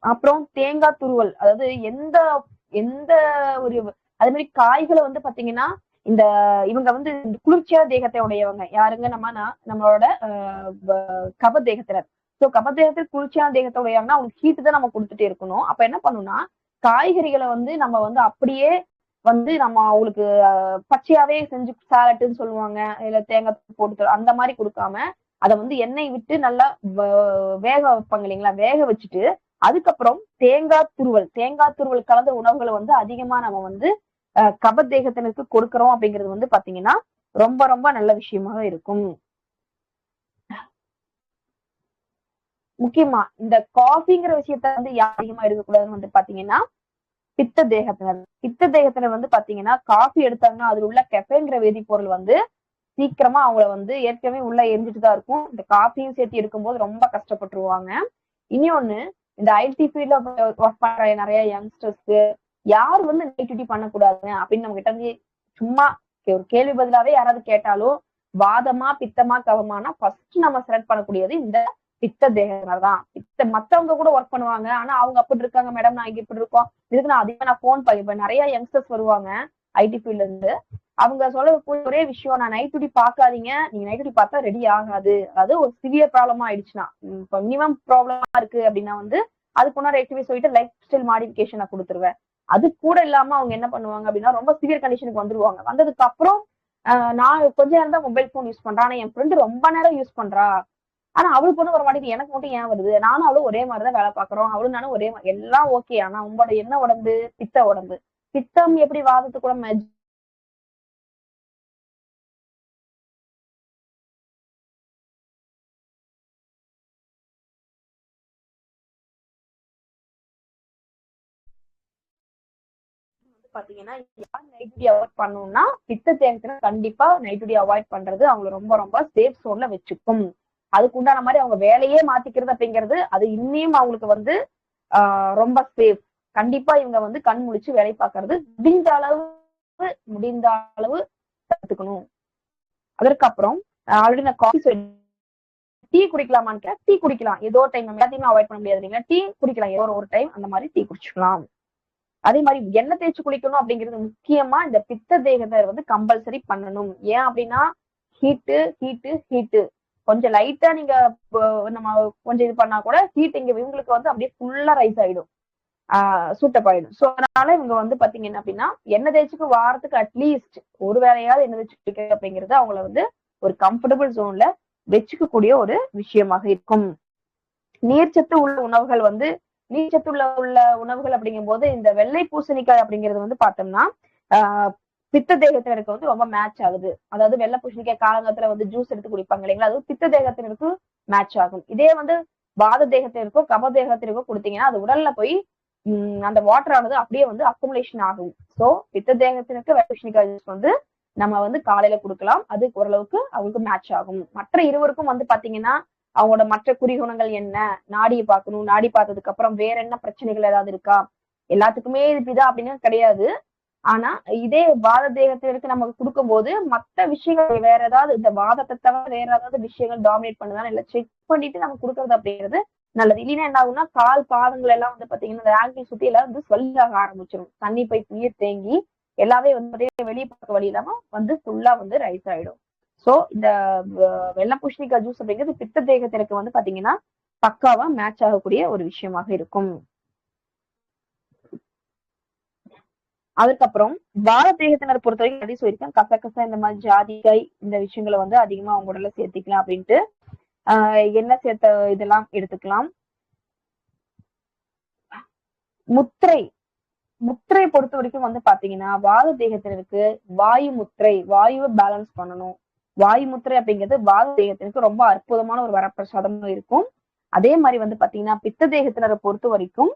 அப்புறம் தேங்காய் துருவல், அதாவது எந்த எந்த ஒரு அதே மாதிரி காய்களை வந்து பாத்தீங்கன்னா இந்த இவங்க வந்து குளிர்ச்சியான தேகத்தை உடையவங்க யாருங்க, நம்மளோட கப தேகத்தினர். சோ கப தேகத்தில் குளிர்ச்சியான தேகத்தை உடையவங்கன்னா அவங்களுக்கு ஹீட்டு தான் நம்ம கொடுத்துட்டே இருக்கணும். அப்ப என்ன பண்ணணும்னா காய்கறிகளை வந்து நம்ம வந்து அப்படியே வந்து நம்ம அவங்களுக்கு பச்சையாவே செஞ்சு சாலட்டுன்னு சொல்லுவாங்க, இல்ல தேங்காய் போட்டு அந்த மாதிரி கொடுக்காம அதை வந்து எண்ணெய் விட்டு நல்லா வேக வைப்பாங்க இல்லைங்களா, வேக வச்சுட்டு அதுக்கப்புறம் தேங்காய் துருவல் கலந்த உணவுகளை வந்து அதிகமா நம்ம வந்து கபத்தேகத்தினருக்கு கொடுக்கறோம் அப்படிங்கிறது வந்து பாத்தீங்கன்னா ரொம்ப ரொம்ப நல்ல விஷயமாக இருக்கும். முக்கியமா இந்த காஃபிங்கிற விஷயத்த வந்து அதிகமா எடுக்கக்கூடாதுன்னு வந்து பாத்தீங்கன்னா பித்த தேகத்தினர் வந்து பாத்தீங்கன்னா காஃபி எடுத்தாங்கன்னா அதுல உள்ள கெஃபைன்ங்கிற வேதிப்பொருள் வந்து சீக்கிரமா அவங்கள வந்து ஏற்கனவே உள்ள எரிஞ்சுட்டுதான் இருக்கும். இந்த காஃபியும் சேர்த்து எடுக்கும்போது ரொம்ப கஷ்டப்பட்டுருவாங்க. இன்னொன்னு, இந்த ஐடி ஃபீல்ட்ல ஒர்க் பண்ற நிறைய யங்ஸ்டர்ஸ்க்கு யார் வந்து நைட் டியூட்டி பண்ணக்கூடாதுங்க அப்படின்னு நம்ம கிட்ட வந்து சும்மா ஒரு கேள்வி பதிலாவே யாராவது கேட்டாலும் வாதமா பித்தமா கவமானா ஃபர்ஸ்ட் நம்ம செலக்ட் பண்ணக்கூடியது இந்த பித்த தேகத்தினர் தான். மத்தவங்க கூட ஒர்க் பண்ணுவாங்க, ஆனா அவங்க அப்படி இருக்காங்க மேடம், நான் இங்க இப்படி இருக்கோம், இதுக்கு நான் அதிகமா நான் போன் இப்ப நிறைய யங்ஸ்டர்ஸ் வருவாங்க ஐடி ஃபீல்ட்ல இருந்து. அவங்க சொல்லக்கூடிய ஒரே விஷயம், நான் நைட் டியூட்டி பாக்காதீங்க, நீங்க நைட் டியூட்டி பார்த்தா ரெடி ஆகாது. அதாவது ஒரு சிவியர் ப்ராப்ளமா ஆயிடுச்சுன்னா, இப்ப மினிமம் ப்ராப்ளமா இருக்கு அப்படின்னா வந்து அதுக்கு முன்னாடி ரெக்டிஃபை சொல்லிட்டு லைஃப் ஸ்டைல் மாடிஃபிகேஷன் நான் கொடுத்துருவேன். அது கூட இல்லாம அவங்க என்ன பண்ணுவாங்க அப்படின்னா ரொம்ப சிவியர் கண்டிஷனுக்கு வந்துருவாங்க. வந்ததுக்கு அப்புறம் நான் கொஞ்ச நேரம் தான் மொபைல் போன் யூஸ் பண்றேன், ஆனா என் ஃப்ரெண்டு ரொம்ப நேரம் யூஸ் பண்றா, ஆனா அவளுக்கு ஒண்ணு வர மாட்டேங்குது, எனக்கு மட்டும் ஏன் வருது, நானும் அவளும் ஒரே மாதிரிதான் வேலை பாக்குறோம், அவளும் நானும் ஒரே மாதிரி எல்லாம் ஓகே, ஆனா உங்களோட என்ன உடம்பு பித்த உடம்பு. பித்தம் எப்படி வாதத்து கூட பாத்தீங்கன்னா யார் நைட் டியூட்டி அவாய்ட் பண்ணணும்னா பித்த தேகத்தினர் கண்டிப்பா நைட் டியூட்டி அவாய்ட் பண்றது அவங்களை ரொம்ப ரொம்ப சேஃப் ஜோன்ல வச்சுக்கும். அதுக்கு உண்டான மாதிரி அவங்க வேலையே மாத்திக்கிறது அப்படிங்கிறது அது இன்னும் அவங்களுக்கு வந்து ரொம்ப சேஃப். கண்டிப்பா இவங்க வந்து கண் முழிச்சு வேலை பார்க்கறது முடிந்த அளவு கத்துக்கணும். அதற்கப்புறம் ஆல்ரெடி நான் காஃபி டீ குடிக்கலாமான்னு, டீ குடிக்கலாம் ஏதோ டைம், எல்லாத்தையுமே அவாய்ட் பண்ண முடியாது இல்லைங்களா, டீ குடிக்கலாம் ஏதோ ஒரு டைம் அந்த மாதிரி டீ குடிச்சுக்கலாம். அதே மாதிரி எண்ணெய் தேய்ச்சி குளிக்கணும் அப்படிங்கிறது முக்கியமா இந்த பித்த தேகத்தை வந்து கம்பல்சரி பண்ணணும். ஏன் அப்படின்னா ஹீட்டு கொஞ்சம் லைட்டா நீங்க நம்ம கொஞ்சம் இது பண்ணா கூட ஹீட் இங்க இவங்களுக்கு வந்து அப்படியே ஃபுல்லா ரைஸ் ஆயிடும், சூட்டப் ஆயிடும். சோ அதனால இவங்க வந்து பாத்தீங்கன்னா அப்படின்னா எண்ணெய் தேய்ச்சிக்கு வாரத்துக்கு அட்லீஸ்ட் ஒரு வேலையாவது எண்ணெய் தேய்ச்சி குளிக்கிறது அப்படிங்கிறது அவங்கள வந்து ஒரு கம்ஃபர்டபுள் ஜோன்ல வச்சுக்க கூடிய ஒரு விஷயமாக இருக்கும். நீர்ச்சத்து உள்ள உணவுகள் வந்து உள்ள உணவுகள் அப்படிங்கும் போது இந்த வெள்ளை பூசணிக்காய் அப்படிங்கிறது வந்து பார்த்தோம்னா பித்த தேகத்தினருக்கு வந்து ரொம்ப மேட்ச் ஆகுது. அதாவது வெள்ளை பூசணிக்காய் காலங்கத்துல வந்து ஜூஸ் எடுத்து குடிப்பாங்க இல்லைங்களா, அது பித்த தேகத்தினருக்கு மேட்ச் ஆகும். இதே வந்து வாத தேகத்தினருக்கோ கப தேகத்தினருக்கோ கொடுத்தீங்கன்னா அது உடல்ல போய் அந்த வாட்டர் ஆனது அப்படியே வந்து அக்குமுலேஷன் ஆகும். சோ பித்த தேகத்தினருக்கு வெள்ளை பூசணிக்காய் ஜூஸ் வந்து நம்ம வந்து காலையில கொடுக்கலாம், அது ஓரளவுக்கு அவங்களுக்கு மேட்ச் ஆகும். மற்ற இருவருக்கும் வந்து பாத்தீங்கன்னா அவங்களோட மற்ற குறிகுணங்கள் என்ன, நாடியை பார்க்கணும், நாடி பார்த்ததுக்கு அப்புறம் வேற என்ன பிரச்சனைகள் ஏதாவது இருக்கா, எல்லாத்துக்குமே இப்படிதான் அப்படின்னு கிடையாது. ஆனா இதே வாத தேகத்திற்கு நமக்கு கொடுக்கும் போது மற்ற விஷயங்கள் வேற ஏதாவது இந்த வாதத்தை தவிர வேற ஏதாவது விஷயங்கள் டாமினேட் பண்ணுதான் இல்ல செக் பண்ணிட்டு நம்ம கொடுக்கறது அப்படிங்கிறது நல்லது. இல்லைன்னா என்ன ஆகும்னா கால் பாதங்கள் எல்லாம் வந்து பாத்தீங்கன்னா இந்த ஆங்கிள் சுத்தி எல்லாம் வந்து சொல்லியாக ஆரம்பிச்சிடும், தண்ணி போய் நீர் தேங்கி எல்லாமே வந்து வெளியே பார்க்க வழி இல்லாம வந்து ஃபுல்லா வந்து ரைஸ் ஆயிடும். சோ இந்த வெள்ளை பூசணிக்காய் ஜூஸ் அப்படிங்கிறது பித்த தேகத்திற்கு வந்து பாத்தீங்கன்னா பக்காவா மேட்ச் ஆகக்கூடிய ஒரு விஷயமாக இருக்கும். அதுக்கப்புறம் வார தேகத்தினர் பொறுத்த வரைக்கும் சொல்லியிருக்கேன், கசகசா இந்த மாதிரி ஜாதிக்காய் இந்த விஷயங்களை வந்து அதிகமா அவங்க உடல்ல சேர்த்திக்கலாம் அப்படின்ட்டு. எண்ணெய் சேர்த்த இதெல்லாம் எடுத்துக்கலாம். முத்திரை பொறுத்த வரைக்கும் வந்து பாத்தீங்கன்னா வாத தேகத்தினருக்கு வாயு முத்திரை, வாயுவை பேலன்ஸ் பண்ணணும். வாயு முத்திரை அப்படிங்கிறது வாத தேகத்தினருக்கு ரொம்ப அற்புதமான ஒரு வரப்பிரசாதமா இருக்கும். அதே மாதிரி வந்து பாத்தீங்கன்னா பித்த தேகத்தினரை பொறுத்த வரைக்கும்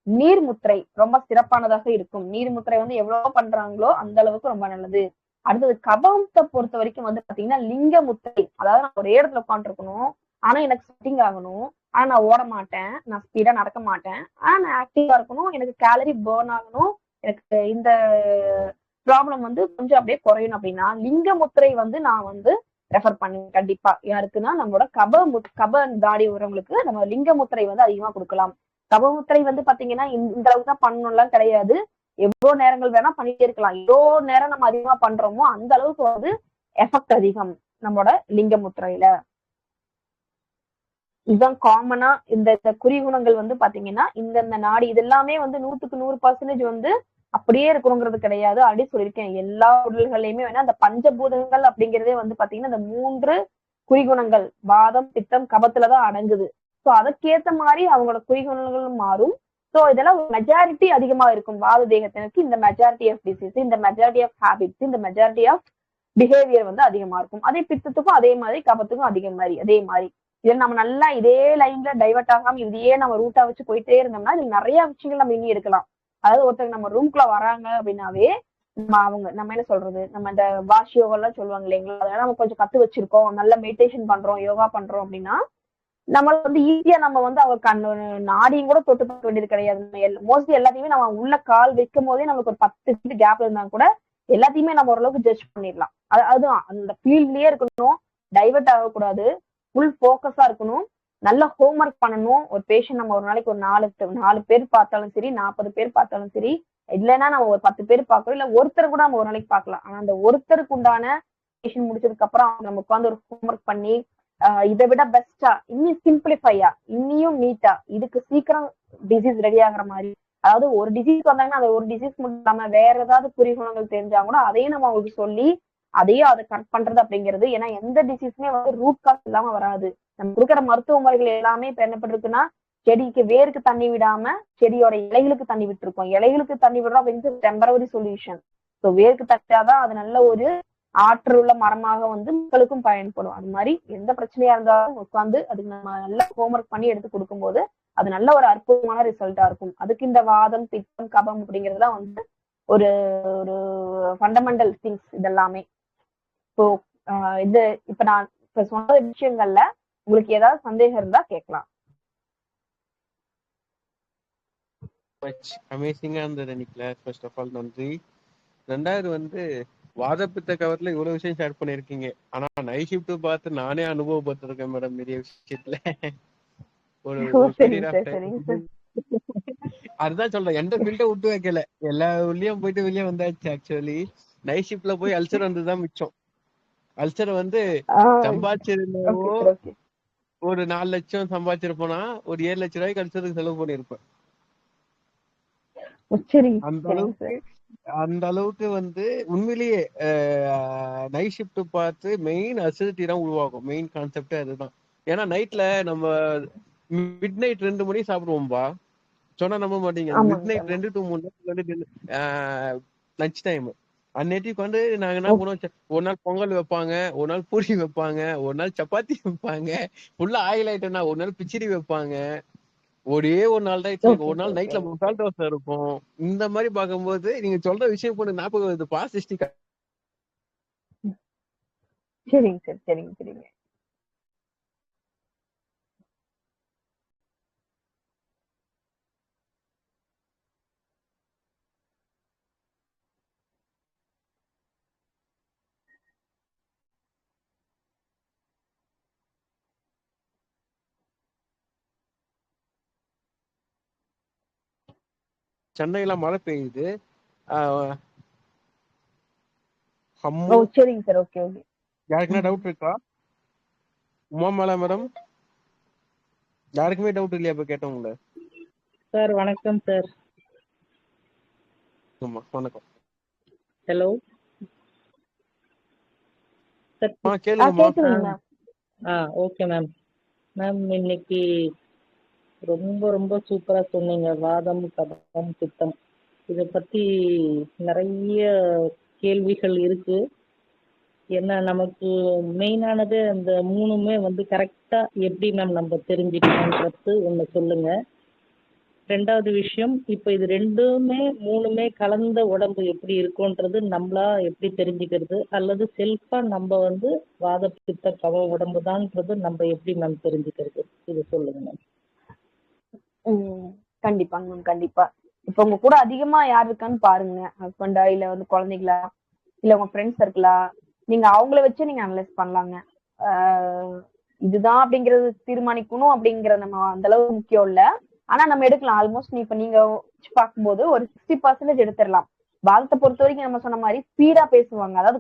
நீர் முத்திரை ரொம்ப சிறப்பானதாக இருக்கும். நீர் முத்திரை வந்து எவ்வளவு பண்றாங்களோ அந்த அளவுக்கு ரொம்ப நல்லது. அடுத்தது கபத்தை பொறுத்த வரைக்கும் வந்து பாத்தீங்கன்னா லிங்க முத்திரை, அதாவது நான் ஒரே இடத்துல உட்காந்துருக்கணும், ஆனா எனக்கு செட்டிங் ஆகணும், ஆனா நான் ஓட மாட்டேன், நான் ஸ்பீடா நடக்க மாட்டேன், ஆனா நான் ஆக்டிவா இருக்கணும், எனக்கு கேலரி பேர்ன் ஆகணும், எனக்கு இந்த ப்ராப்ளம் வந்து கொஞ்சம் அப்படியே குறையணும் அப்படின்னா லிங்க முத்திரை வந்து நான் வந்து ரெஃபர் பண்ணுவேன் கண்டிப்பா. யாருக்குன்னா நம்மளோட கப தாடி உறவங்களுக்கு நம்ம லிங்க முத்திரை வந்து அதிகமா கொடுக்கலாம். கப முத்திரை வந்து பாத்தீங்கன்னா இந்த அளவுக்கு தான் பண்ணணும்லாம் கிடையாது. எவ்வளவு நேரங்கள் வேணா பண்ணிட்டே இருக்கலாம். எவ்வளவு நேரம் நம்ம அதிகமா பண்றோமோ அந்த அளவுக்கு வந்து எஃபெக்ட் அதிகம் நம்மளோட லிங்க முத்திரையில. இதுதான் காமனா இந்த குறிகுணங்கள் வந்து பாத்தீங்கன்னா இந்த நாடி இது எல்லாமே வந்து 100% வந்து அப்படியே இருக்கணுங்கிறது கிடையாது. அப்படி சொல்லியிருக்கேன் எல்லா உடல்களையுமே வேணா அந்த பஞ்சபூதங்கள் அப்படிங்கிறதே வந்து பாத்தீங்கன்னா இந்த 3 குறிகுணங்கள் வாதம் பித்தம் கபத்துலதான் அடங்குது. சோ அதுக்கேத்த மாதிரி அவங்களோட குறிகுணங்களும் மாறும். சோ இதெல்லாம் மெஜாரிட்டி அதிகமா இருக்கும். வாத தேகத்தினருக்கு இந்த மெஜாரிட்டி ஆஃப் டிசீஸ், இந்த மெஜாரிட்டி ஆஃப் ஹேபிட்ஸ், இந்த மெஜாரிட்டி ஆஃப் பிஹேவியர் வந்து அதிகமா இருக்கும். அதே பித்தத்துக்கும் அதே மாதிரி கபத்துக்கும் அதே மாதிரி இதை நம்ம நல்லா இதே லைன்ல டைவர்ட் ஆகாம இதையே நம்ம ரூட்டா வச்சு போயிட்டே இருந்தோம்னா இதுல நிறைய விஷயங்கள் நம்ம இனி எடுக்கலாம். அதாவது ஒருத்தர் நம்ம ரூம்குள்ள வராங்க அப்படின்னாவே நம்ம என்ன சொல்றது, நம்ம இந்த வாஷ் யோகா எல்லாம் சொல்லுவாங்க இல்லைங்களா, அதெல்லாம் நம்ம கொஞ்சம் கத்து வச்சிருக்கோம், நல்ல மெடிடேஷன் பண்றோம், யோகா பண்றோம் அப்படின்னா நம்ம வந்து ஈஸியா நம்ம வந்து அவருக்கு நாடியும் கூட தொட்டு பார்க்க வேண்டியது கிடையாது. மோஸ்ட்லி எல்லாத்தையுமே நம்ம உள்ள கால் வைக்கும் போதே நமக்கு ஒரு 10 ஃபீட் கேப் இருந்தா கூட எல்லாத்தையுமே நம்ம ஓரளவுக்கு ஜட்ஜ் பண்ணிடலாம். அதுதான் அந்த ஃபீல்ட்லயே இருக்கணும், டைவர்ட் ஆகக்கூடாது, ஃபுல் ஃபோக்கஸா இருக்கணும், நல்ல ஹோம்ஒர்க் பண்ணணும். ஒரு பேஷண்ட் நம்ம ஒரு நாளைக்கு ஒரு 4 பேர் பார்த்தாலும் சரி, 40 பேர் பார்த்தாலும் சரி, இல்லைன்னா நம்ம ஒரு 10 பேர் பார்க்கறோம், இல்ல ஒருத்தர் கூட நம்ம ஒரு நாளைக்கு பார்க்கலாம். ஆனா அந்த ஒருத்தருக்கு உண்டான பேஷண்ட் முடிச்சதுக்கு அப்புறம் நம்ம உட்காந்து ஒரு ஹோம்ஒர்க் பண்ணி இதை விட பெஸ்டா இன்னும் சிம்பிளிஃபையா இன்னியும் நீட்டா இதுக்கு சீக்கிரம் டிசீஸ் ரெடி ஆகுற மாதிரி, அதாவது ஒரு டிசீஸ் வந்தாங்கன்னா அந்த ஒரு டிசீஸ் மட்டும் இல்லாம வேற ஏதாவது குறிகுணங்கள் தெரிஞ்சா கூட அதையும் நம்ம அவங்களுக்கு சொல்லி அதையும் அதை கரெக்ட் பண்றது அப்படிங்கிறது. ஏன்னா எந்த டிசீஸுமே வந்து ரூட் காஸ் இல்லாம வராது. நம்ம இருக்கிற மருத்துவ முறைகள் எல்லாமே இப்ப என்ன பண்ணிருக்குன்னா செடிக்கு வேருக்கு தண்ணி விடாம செடியோட இலைகளுக்கு தண்ணி விட்டுருக்கோம். இலைகளுக்கு தண்ணி விடுறோம் அப்படின்னு டெம்பரவரி சொல்யூஷன். ஸோ வேருக்கு தட்டாதான் அது நல்ல ஒரு ஆற்றல் உள்ள மரமாக வந்து மக்களுக்கும் பயன்படும். அது மாதிரி எந்த பிரச்சனையா இருந்தாலும் உட்காந்து அதுக்கு நம்ம நல்லா ஹோம்ஒர்க் பண்ணி எடுத்து கொடுக்கும் போது அது நல்ல ஒரு அற்புதமான ரிசல்ட்டா இருக்கும். அதுக்கு இந்த வாதம் பித்தம் கபம் அப்படிங்கிறதுலாம் வந்து ஒரு ஒரு ஃபண்டமெண்டல் திங்ஸ் இதெல்லாமே. ஸோ இது இப்ப நான் இப்ப சொன்ன விஷயங்கள்ல உங்களுக்கு ஏதாவது சந்தேகம் இருந்தா கேட்கலாம். அமேசிங்கா இருந்தது நிக்கல. ஃபர்ஸ்ட் ஆஃப் ஆல் நன்றி. ரெண்டாவது வந்து வாதப்பித்த கவர்ல இவ்வளவு விஷயம் ஷேர் பண்ணிருக்கீங்க. ஆனா நைட் ஷிஃப்ட் பார்த்து நானே அனுபவப்பட்டிருக்கேன் மேடம் நிறைய விஷயத்துல. ஒரு அதுதான் சொல்றேன், எந்த ஃபீல்ட விட்டு வைக்கல, எல்லா உள்ளயும் போயிட்டு வெளியே வந்தாச்சு. ஆக்சுவலி நைட் ஷிஃப்ட்ல போய் அல்சர் வந்ததுதான் மிச்சம். அல்சர் வந்து சம்பாதிச்சிருந்தவோ ஒரு 4 லட்சம் சம்பாதிச்சிருப்போனா ஒரு 7 லட்சம் ரூபாய்க்கு அல்சருக்கு செலவு பண்ணிருப்பேன். அந்த அளவுக்கு வந்து உண்மையிலேயே நைட் ஷிஃப்ட் பார்த்து மெயின் அசிடிட்டி தான் உருவாகும். மெயின் கான்செப்ட் அதுதான். ஏன்னா நைட்ல நம்ம மிட் நைட் 2 மணி சாப்பிடுவோம்பா, சொன்னா நம்ப மாட்டீங்க. Mid night 2 to 3 lunch time. அன்னைக்கு வந்து நாங்க என்ன பண்ணுவோம், ஒரு நாள் பொங்கல் வைப்பாங்க, ஒரு நாள் பூரி வைப்பாங்க, ஒரு நாள் சப்பாத்தி வைப்பாங்க, ஃபுல்லா ஆயில் ஐட்டம்னா ஒரு நாள் பிச்சிரி வைப்பாங்க, ஒரே ஒரு நாள் தான் ஒரு நாள் நைட்ல மசால் தோசை இருக்கும். இந்த மாதிரி பார்க்கும்போது நீங்க சொல்ற விஷயம் போட்டு ஞாபகம் வருது. பாசிஸ்டிக். சரிங்க சார், சரிங்க சரிங்க. சென்னையில மழை பெய்யுது. சரிங்க சார், ஓகே ஓகே. யாருக்குன்னா டவுட் இருக்கா? உமா மேலா மேடம் யாருக்குமே டவுட் இல்லையா? இப்ப கேட்டவங்கள சார் வணக்கம் சார். வணக்கம். ஹலோ சார் கேளுங்க. Okay ma'am. மேம் இன்னைக்கு ரொம்ப ரொம்ப சூப்பரா சொன்னீங்க. வாதம் கபம் பித்தம் இதை பத்தி நிறைய கேள்விகள் இருக்கு. ஏன்னா நமக்கு மெயினானது அந்த மூணுமே வந்து கரெக்டா எப்படி மேம் நம்ம தெரிஞ்சுக்கணுன்றது ஒண்ணு சொல்லுங்க. ரெண்டாவது விஷயம், இப்ப இது மூணுமே கலந்த உடம்பு எப்படி இருக்கும்ன்றது நம்மளா எப்படி தெரிஞ்சுக்கிறது, அல்லது செல்ஃபா நம்ம வந்து வாத பித்த கவ உடம்பு தான்ன்றது நம்ம எப்படி மேம் தெரிஞ்சுக்கிறது, இது சொல்லுங்க மேம். கண்டிப்பாங்க மேம், கண்டிப்பா. இப்ப உங்க கூட அதிகமா யார் இருக்கான்னு பாருங்க. ஹஸ்பண்டா, இல்ல வந்து குழந்தைங்களா, இல்ல உங்க ஃப்ரெண்ட்ஸ் சர்க்கிளா, நீங்க அவங்கள வச்சு நீங்க அனலைஸ் பண்ணலாங்க. இதுதான் அப்படிங்கறது தீர்மானிக்கணும் அப்படிங்கறது நம்ம அந்த அளவு முக்கியம் இல்ல. ஆனா நம்ம எடுக்கலாம். ஆல்மோஸ்ட் இப்ப நீங்க பார்க்கும்போது ஒரு 60% எடுத்துடலாம். வாதத்தை பொறுத்த வரைக்கும் நம்ம சொன்ன மாதிரி ஸ்பீடா பேசுவாங்க. அதாவது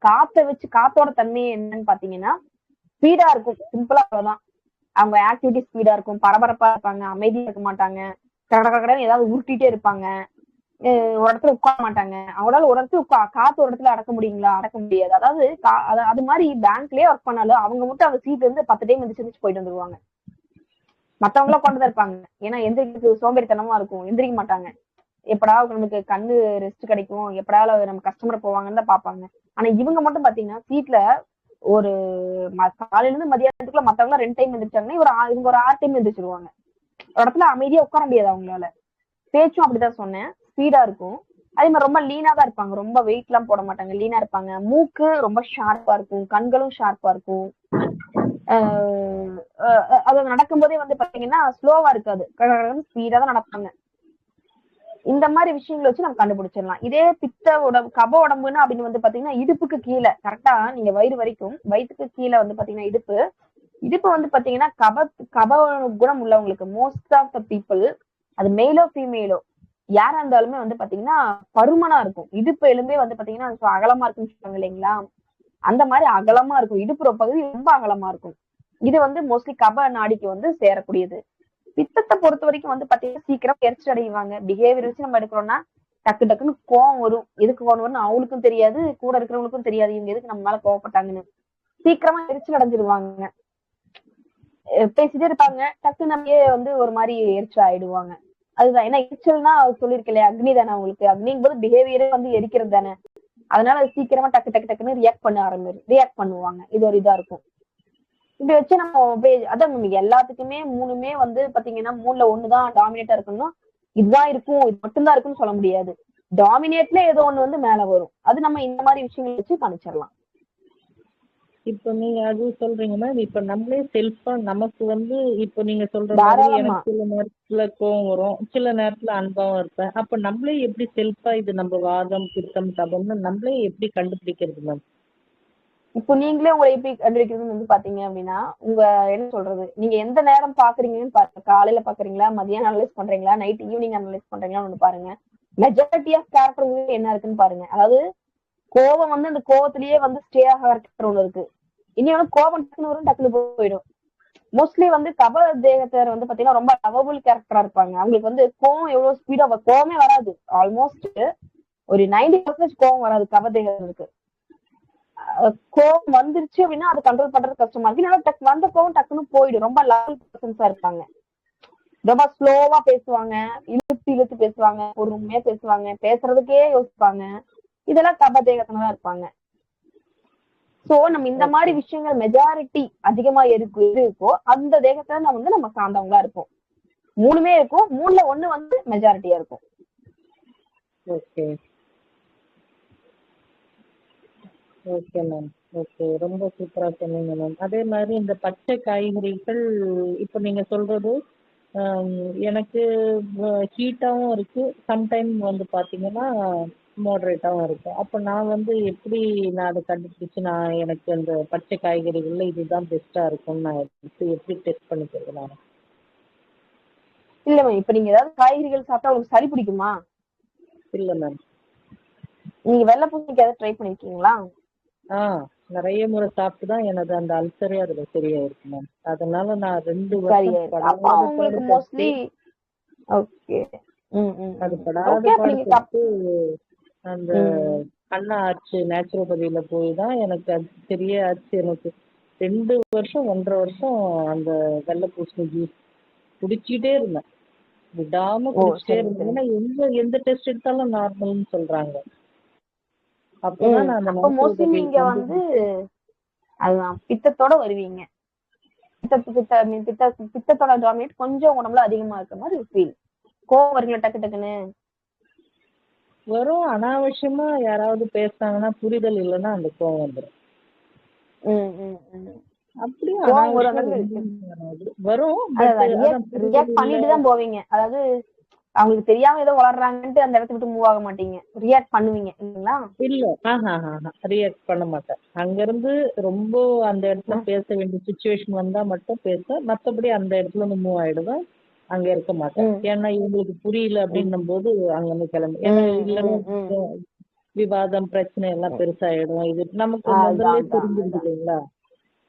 காத்தை வச்சு காத்தோட தன்மை என்னன்னு பாத்தீங்கன்னா ஸ்பீடா இருக்கும். சிம்பிளா அவ்வளவுதான். அவங்க ஆக்டிவிட்டி ஸ்பீடா இருக்கும், பரபரப்பா இருப்பாங்க, அமைதியா இருக்க மாட்டாங்க, கடற்கடன்னு ஏதாவது உருட்டிட்டே இருப்பாங்க, ஒரு இடத்துல உட்கார மாட்டாங்க. அவங்களால ஒரு இடத்துல காத்து ஒரு இடத்துல அடக்க முடியுங்களா? அடக்க முடியாது. அதாவது அது மாதிரி பேங்க்லயே ஒர்க் பண்ணாலும் அவங்க மட்டும் அந்த சீட்ல இருந்து 10 டைம் எந்திரிச்சு போயிட்டு வந்துருவாங்க. மத்தவங்க எல்லாம் கொண்டுதான் இருப்பாங்க. ஏன்னா எந்திரிக்கிறதுக்கு சோம்பேறித்தனமா இருக்கும், எந்திரிக்க மாட்டாங்க. எப்படா நமக்கு கண்ணு ரெஸ்ட் கிடைக்கும், எப்படா நம்ம கஸ்டமர் போவாங்கன்னு தான் பாப்பாங்க. ஆனா இவங்க மட்டும் பாத்தீங்கன்னா சீட்ல ஒரு காலையில இருந்து மதியானத்துக்குள்ள மத்தவங்க எல்லாம் 2 டைம் எந்திரிச்சாங்கன்னா இவங்க ஒரு 6 டைம் எந்திரிச்சிருவாங்க. ஒரு இடத்துல அமைதியா உட்கார முடியாது அவங்களால. பேச்சும் அப்படிதான் சொன்னேன், ஸ்பீடா இருக்கும். அதே மாதிரி ரொம்ப லீனா தான் இருப்பாங்க, ரொம்ப வெயிட் எல்லாம் போட மாட்டாங்க, லீனா இருப்பாங்க. மூக்கு ரொம்ப ஷார்ப்பா இருக்கும், கண்களும் ஷார்ப்பா இருக்கும். அது நடக்கும் போதே வந்து பாத்தீங்கன்னா ஸ்லோவா இருக்காது, ஸ்பீடா தான் நடப்பாங்க. இந்த மாதிரி விஷயங்களை வச்சு நம்ம கண்டுபிடிச்சிடலாம். இதே பித்த உடம்பு கப உடம்புன்னு அப்படின்னு வந்து பாத்தீங்கன்னா இடுப்புக்கு கீழே கரெக்டா நீங்க வயிறு வரைக்கும், வயிற்றுக்கு கீழே வந்து பாத்தீங்கன்னா இடுப்பு வந்து பாத்தீங்கன்னா கப குணம் உள்ளவங்களுக்கு மோஸ்ட் ஆஃப் த பீப்புள், அது மேலோ ஃபீமேலோ யாரா இருந்தாலுமே வந்து பாத்தீங்கன்னா பருமனா இருக்கும். இடுப்பு எலும்பே வந்து பாத்தீங்கன்னா அகலமா இருக்குன்னு சொல்றாங்க இல்லைங்களா, அந்த மாதிரி அகலமா இருக்கும். இடுப்பு பகுதி ரொம்ப அகலமா இருக்கும். இது வந்து மோஸ்ட்லி கப நாடிக்கு வந்து சேரக்கூடியது. பித்தத்தை பொறுத்த வரைக்கும் வந்து பாத்தீங்கன்னா சீக்கிரம் எரிச்சல் அடைவாங்க. பிஹேவியர் வச்சு நம்ம எடுக்கிறோம்னா டக்கு டக்குன்னு கோவம் வரும். எதுக்கு கோவம் வரும்னு அவங்களுக்கும் தெரியாது, கூட இருக்கிறவங்களுக்கும் தெரியாது இவங்க எதுக்கு நம்ம மேல கோவப்பட்டாங்கன்னு. சீக்கிரமா எரிச்சல் அடைஞ்சிருவாங்க. பேசிட்டே இருப்பாங்க, டக்கு நம்மளே வந்து ஒரு மாதிரி எரிச்சல் ஆயிடுவாங்க. அதுதான். ஏன்னா எரிச்சல்னா சொல்லிருக்கல அக்னி தானே, அவங்களுக்கு அக்னிங் போது பிஹேவியரே வந்து எரிக்கிறது தானே. அதனால அது சீக்கிரமா டக்கு டக்கு டக்குன்னு ரியாக்ட் பண்ணுவாங்க. இது ஒரு இதா இருக்கும். இப்படி வச்சு நம்ம அதான் எல்லாத்துக்குமே மூணுமே வந்து பாத்தீங்கன்னா மூணுல ஒண்ணுதான் டாமினேட்டா இருக்கணும், இதுதான் இருக்கும், இது மட்டும்தான் இருக்குன்னு சொல்ல முடியாது. டாமினேட்ல ஏதோ ஒண்ணு வந்து மேல வரும். அது நம்ம இந்த மாதிரி விஷயங்கள் வச்சு கணிச்சிடலாம். இப்ப நீங்க அது சொல்றீங்கன்னா இப்ப நம்மளே செல்ஃபா நமக்கு வந்து இப்ப நீங்க சொல்ற மாதிரி எனக்கு சில நேரத்துல கோவம் வரும், சில நேரத்துல அன்பாவும் இருப்பேன். அப்ப நம்மளே எப்படி செல்ஃபா இது நம்ம வாதம் பித்தம் கபம்னு நம்மளே எப்படி கண்டுபிடிக்கிறது மேம்? இப்போ நீங்களே உங்களை எப்படி கண்டுபிடிக்கிறதுன்னு வந்து பாத்தீங்க அப்படின்னா உங்க என்ன சொல்றது, நீங்க எந்த நேரம் பாக்குறீங்கன்னு பாருங்க. காலையில பாக்குறீங்களா, மதியானம் அனலைஸ் பண்றீங்களா, நைட் ஈவினிங் அனலைஸ் பண்றீங்களான்னு ஒண்ணு பாருங்க. மெஜாரிட்டி ஆஃப் கேரக்டர் என்ன இருக்குன்னு பாருங்க. அதாவது கோபம் வந்து அந்த கோபத்திலேயே வந்து ஸ்டே ஆக கேரக்டர் ஒண்ணு இருக்கு. இனி வந்து கோபம் டக்குனு வரும், டக்குனு போயிடும். மோஸ்ட்லி வந்து கப தேகத்தர் வந்து பாத்தீங்கன்னா ரொம்ப லவபிள் கேரக்டரா இருப்பாங்க. அவங்களுக்கு வந்து கோவம் எவ்வளவு ஸ்பீடா கோவமே வராது. ஆல்மோஸ்ட் ஒரு 90% கோவம் வராது கப தேகத்துக்கு. கோவம் வந்துருச்சு அப்படின்னா அது கண்ட்ரோல் பண்றது கஷ்டமா இருக்கு. வந்த கோவம் டக்குன்னு போயிடும். ரொம்ப லவபிள் பர்சன்ஸா இருப்பாங்க. ரொம்ப ஸ்லோவா பேசுவாங்க, இழுத்து இழுத்து பேசுவாங்க, பொறுமையா பேசுவாங்க, பேசுறதுக்கே யோசிப்பாங்க. இதெல்லாம் கப தேகத்தினதான் இருப்பாங்க. சோ நம்ம இந்த மாதிரி விஷயங்கள் மெஜாரிட்டி அதிகமா இருக்கோ அந்த தேகத்துல நம்ம சார்ந்தவங்களா இருப்போம். மூணுமே இருக்கும், மூணுல ஒண்ணு வந்து மெஜாரிட்டியா இருக்கும். ஓகே ஓகே மேம், ஓகே, ரொம்ப சூப்பரா சொன்னீங்க மேம். அதே மாதிரி இந்த பச்சை காய்கறிகள் இப்போ நீங்க சொல்றது எனக்கு ஹீட்டாவும் இருக்கு, சம்டைம் வந்து பாத்தீங்கன்னா மாடரேட்டாவும் இருக்கு. அப்ப நான் வந்து எப்படி நான் அதை கண்டுபிடிச்சு எனக்கு அந்த பச்சை காய்கறிகள்ல இதுதான் பெஸ்டா இருக்கும்னு நான் எப்படி டெஸ்ட் பண்ணிக்கிறது நான்? இல்ல மேம், இப்ப நீங்க ஏதாவது காய்கறிகள் சாப்பிட்டா உங்களுக்கு சளி பிடிக்குமா? இல்ல மேம். நீங்க வெள்ளை பூசணிக்காய் ஏதாவது ட்ரை பண்ணிருக்கீங்களா? நிறைய முறை சாப்பிட்டுதான் எனது அந்த அல்சரே அதுல சரியாயிருக்கு மேம். அதனால நான் 2 வருஷம் மோஸ்ட்லி ஓகே அது படாத பாடுபட்டு அந்த அண்ணா ஆச்சு நேச்சுரோபதியில போய் தான் எனக்கு அது சரியாச்சு. எனக்கு 2 வருஷம் 1.5 வருஷம் அந்த வெள்ளை பூசணி ஜூஸ் குடிச்சிட்டே இருந்தேன். விடாம ஓ குடிச்சிட்டே சரி இருந்தேன். சரி. ஏன்னா எந்த டெஸ்ட் எடுத்தாலும் நார்மல்னு சொல்றாங்க. அப்பதான் நான் அந்த அப்ப மோஸ்ட்லி நேச்சுரோபதி நீங்க வந்து அதுதான் பித்தத்தோட வருவீங்க. பித்தத்தோட டாமினேட் கொஞ்சம் உடம்புல அதிகமா இருக்க மாதிரி ஃபீல். கோவம் வருங்களா டக்கு டக்குன்னு? வரும். அனாவசியமா யாராவது பேசுனாங்கன்னா புரிதல் இல்லைன்னா அந்த கோவம் வந்துடும். அப்படியே கோவம் வரும். அனாவசியமா அதாவது ரொம்ப வராது. வரும். பட் அதான் புரிதல் ரியாக்ட் இல்ல. பண்ணிட்டு தான் போவீங்க. அதாவது அவங்களுக்கு தெரியாம ஏதோ வளர்றாங்கன்ட்டு அந்த இடத்த விட்டு மூவ் ஆக மாட்டீங்க. ரியாக்ட் பண்ணுவீங்க இல்லைங்களா? இல்ல ரியாக்ட் பண்ண மாட்டேன். அங்க இருந்து ரொம்ப அந்த இடத்துல பேச வேண்டிய சுச்சுவேஷன் வந்தா மட்டும் பேச, மத்தபடி அந்த இடத்துல இருந்து மூவ் ஆயிடுவேன். அங்க இருக்க மாட்டேன். ஏன்னா இவங்களுக்கு புரியல அப்படின்னும் போது அங்க இருந்து கிளம்பு. ஏன்னா இல்லைன்னா விவாதம் பிரச்சனை எல்லாம் பெருசாயிடும். இது நமக்கு முதல்ல தெரிஞ்சிருக்கு இல்லைங்களா?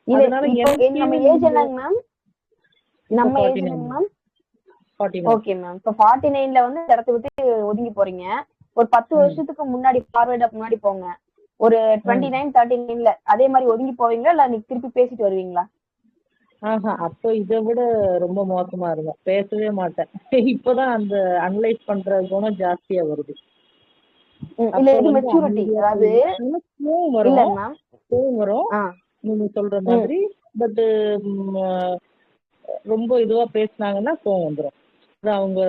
அதனால நம்ம ஏஜ் என்னங்க மேம்? நம்ம ஏஜ் என்னங்க மேம்? 49. Okay ma'am. இப்ப 49ல வந்து இந்த இடத்த விட்டு ஒதுங்கி போறீங்க. ஒரு 10 வருஷத்துக்கு முன்னாடி ஃபார்வர்டா முன்னாடி போங்க. ஒரு 29, 39ல அதே மாதிரி ஒதுங்கி போவீங்களா இல்ல நீங்க திருப்பி பேசிட்டு வருவீங்களா? அப்போ இதை விட ரொம்ப மோசமா இருக்கும். பேசவே மாட்டேன். இப்பதான் அந்த அனலைஸ் பண்ற குணம் ஜாஸ்தியா வருது. இல்ல இது மெச்சூரிட்டி. அதாவது இல்ல மேம் கோவம் வரும் நீங்க சொல்ற மாதிரி. பட் ரொம்ப இதுவா பேசினாங்கன்னா கோவம் வந்துடும். அவங்க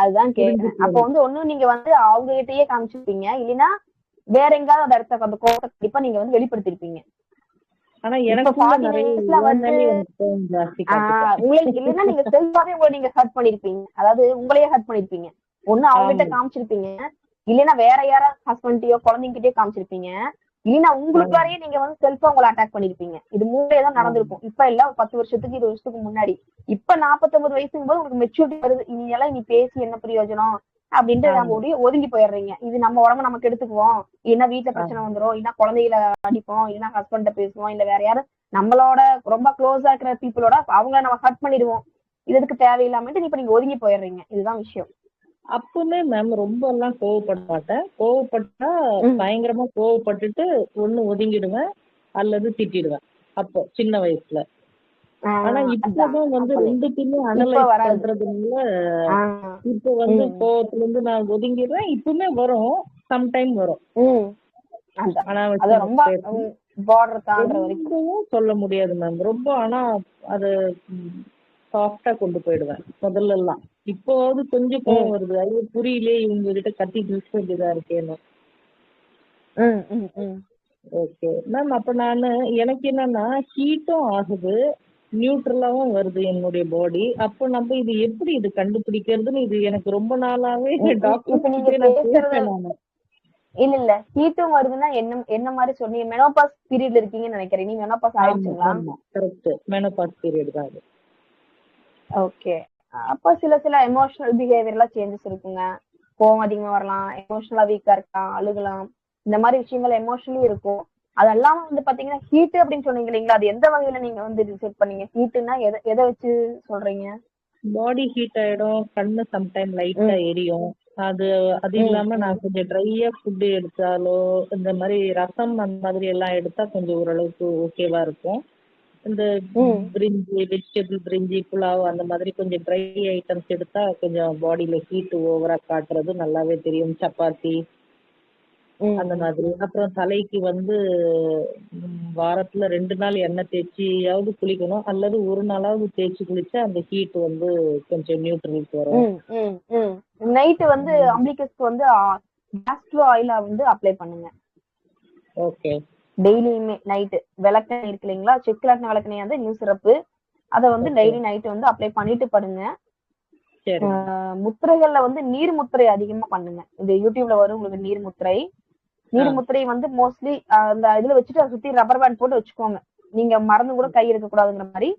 அதுதான் கேக்குறேன். அப்ப வந்து ஒண்ணு நீங்க வந்து அவங்க கிட்டயே காமிச்சிருப்பீங்க, இல்லைன்னா வேற எங்காவது அந்த இடத்த அந்த கோவத்தை கண்டிப்பா நீங்க வந்து வெளிப்படுத்திருப்பீங்க. ஆனா எனக்கு உங்களுக்கு இல்லைன்னா நீங்க செல்ஃபாவே உங்களை நீங்க ஹர்ட் பண்ணிருப்பீங்க. அதாவது உங்களையே ஹர்ட் பண்ணிருப்பீங்க. ஒண்ணு அவங்க கிட்ட காமிச்சிருப்பீங்க, இல்லைன்னா வேற யாராவது ஹஸ்பண்டையோ குழந்தைங்கிட்டயோ காமிச்சிருப்பீங்க, இல்லைன்னா உங்களுக்காரையே நீங்க வந்து செல்ஃபா உங்களை அட்டாக் பண்ணிருப்பீங்க. இது மூணே தான் நடந்திருக்கும். இப்ப இல்ல 10 வருஷத்துக்கு 20 வருஷத்துக்கு முன்னாடி. இப்ப 49 வயசுக்கும் போது உங்களுக்கு மெச்சூரிட்டி வருது. இனியெல்லாம் நீ பேசி என்ன பிரயோஜனம் அப்படின்ட்டு நம்ம ஒதுங்கி போயிடுறீங்க. இது நம்ம உடம்பு நமக்கு எடுத்துக்குவோம், இல்லைன்னா வீட்டுல பிரச்சனை வந்துடும், இல்லைன்னா குழந்தைகளை அடிப்போம், இல்லைன்னா ஹஸ்பண்ட பேசுவோம், இல்ல வேற யாரும் நம்மளோட ரொம்ப க்ளோஸா இருக்கிற பீப்புளோட அவங்கள நம்ம ஹர்ட் பண்ணிடுவோம். இதுக்கு தேவையில்லாமட்டு இப்ப நீங்க ஒதுங்கி போயிடுறீங்க. இதுதான் விஷயம். அப்பவுமே மேம் ரொம்ப எல்லாம் கோவப்பட மாட்டேன். கோவப்பட்டா பயங்கரமா கோவப்பட்டுட்டு ஒண்ணு ஒதுங்கிடுவேன் அல்லது திட்டிடுவேன். அப்போ சின்ன வயசுல. ஆனா இப்பதான் வந்து ரெண்டுக்குமே அனலைஸ் பண்றதுனால இப்ப வந்து கோவத்துல இருந்து நான் ஒதுங்கிடுறேன். இப்பவுமே வரும், சம்டைம் வரும். சொல்ல முடியாது மேம் ரொம்ப. ஆனா அது சாஃப்டா கொண்டு போயிடுவேன் முதல்ல எல்லாம். இப்போது கொஞ்சம் கோவம் வருது. ஐயோ புரியலே, இவங்க கிட்ட கத்தி பேச வேண்டியதா இருக்கேன்னு. Okay ma'am. அப்ப நானு எனக்கு என்னன்னா ஹீட்டும் ஆகுது, நியூட்ரலாவும் வருது என்னுடைய பாடி. அப்போ நம்ம இது எப்படி இது கண்டுபிடிக்கிறதுன்னு இது எனக்கு ரொம்ப நாளாவே டாக்டர் இல்ல ஹீட்டும் வருதுன்னா என்ன மாதிரி சொன்னீங்க? மெனோபாஸ் பீரியட்ல இருக்கீங்கன்னு நினைக்கிறேன். நீங்க மெனோபாஸ் ஆயிடுச்சுங்களா? கரெக்ட், மெனோபாஸ் பீரியட் தான் அது. ஓகே. அப்ப சில எமோஷனல் பிஹேவியர்ல சேஞ்சஸ் இருக்குங்க. கோவம் அதிகமா வரலாம், எமோஷனலா வீக்கா இருக்கலாம், அழுகலாம், இந்த மாதிரி விஷயங்கள் எமோஷனலி இருக்கும். அதெல்லாம் வந்து பாத்தீங்கன்னா ஹீட் அப்படின்னு சொன்னீங்க இல்லைங்களா? அது எந்த வகையில நீங்க வந்து டிசைட் பண்ணீங்க? ஹீட்னா எதை வச்சு சொல்றீங்க? பாடி ஹீட் ஆயிடும், கண்ணு சம்டைம் லைட்டா எரியும். அது இல்லாம நான் கொஞ்சம் ட்ரையா ஃபுட் எடுத்தாலோ, இந்த மாதிரி ரசம் அந்த மாதிரி எல்லாம் எடுத்தா கொஞ்சம் ஓரளவுக்கு ஓகேவா இருக்கும். இந்த பிரிஞ்சி, வெஜிடபிள் பிரிஞ்சி, புலாவ் அந்த மாதிரி கொஞ்சம் ட்ரை ஐட்டம்ஸ் எடுத்தா கொஞ்சம் பாடியில ஹீட் ஓவரா காட்டுறது நல்லாவே தெரியும். சப்பாத்தி அந்த மாதிரி. அப்புறம் தலைக்கு வந்து வாரத்துல 2 நாள் எண்ணெய் தேய்ச்சியாவது குளிக்கணும், அல்லது ஒரு நாளாவது தேய்ச்சி குளிச்சா அந்த ஹீட் வந்து கொஞ்சம் நியூட்ரலுக்கு வரும். நைட் வந்து அம்பிகஸ்க்கு வந்து கேஸ்ட்ரோ ஆயில வந்து அப்ளை பண்ணுங்க. ஓகே. டெய்லியுமே நைட் விளக்கெண்ணெய் இருக்கு இல்லைங்களா? செக்குலாட்டின விளக்கெண்ணெய் வந்து நியூ சிறப்பு, அதை வந்து டெய்லி நைட் வந்து அப்ளை பண்ணிட்டு படுங்க. முத்திரைகள்ல வந்து நீர் முத்திரை அதிகமா பண்ணுங்க. இந்த யூடியூப்ல வரும் உங்களுக்கு நீர் முத்திரை. நீர் முத்திரை வந்து மோஸ்ட்லி அந்த இதுல வச்சுட்டு அதை சுத்தி ரப்பர் பேண்ட் போட்டு வச்சுக்கோங்க. நீங்க மறந்து கூட கை எடுக்க கூடாதுங்கிற மாதிரி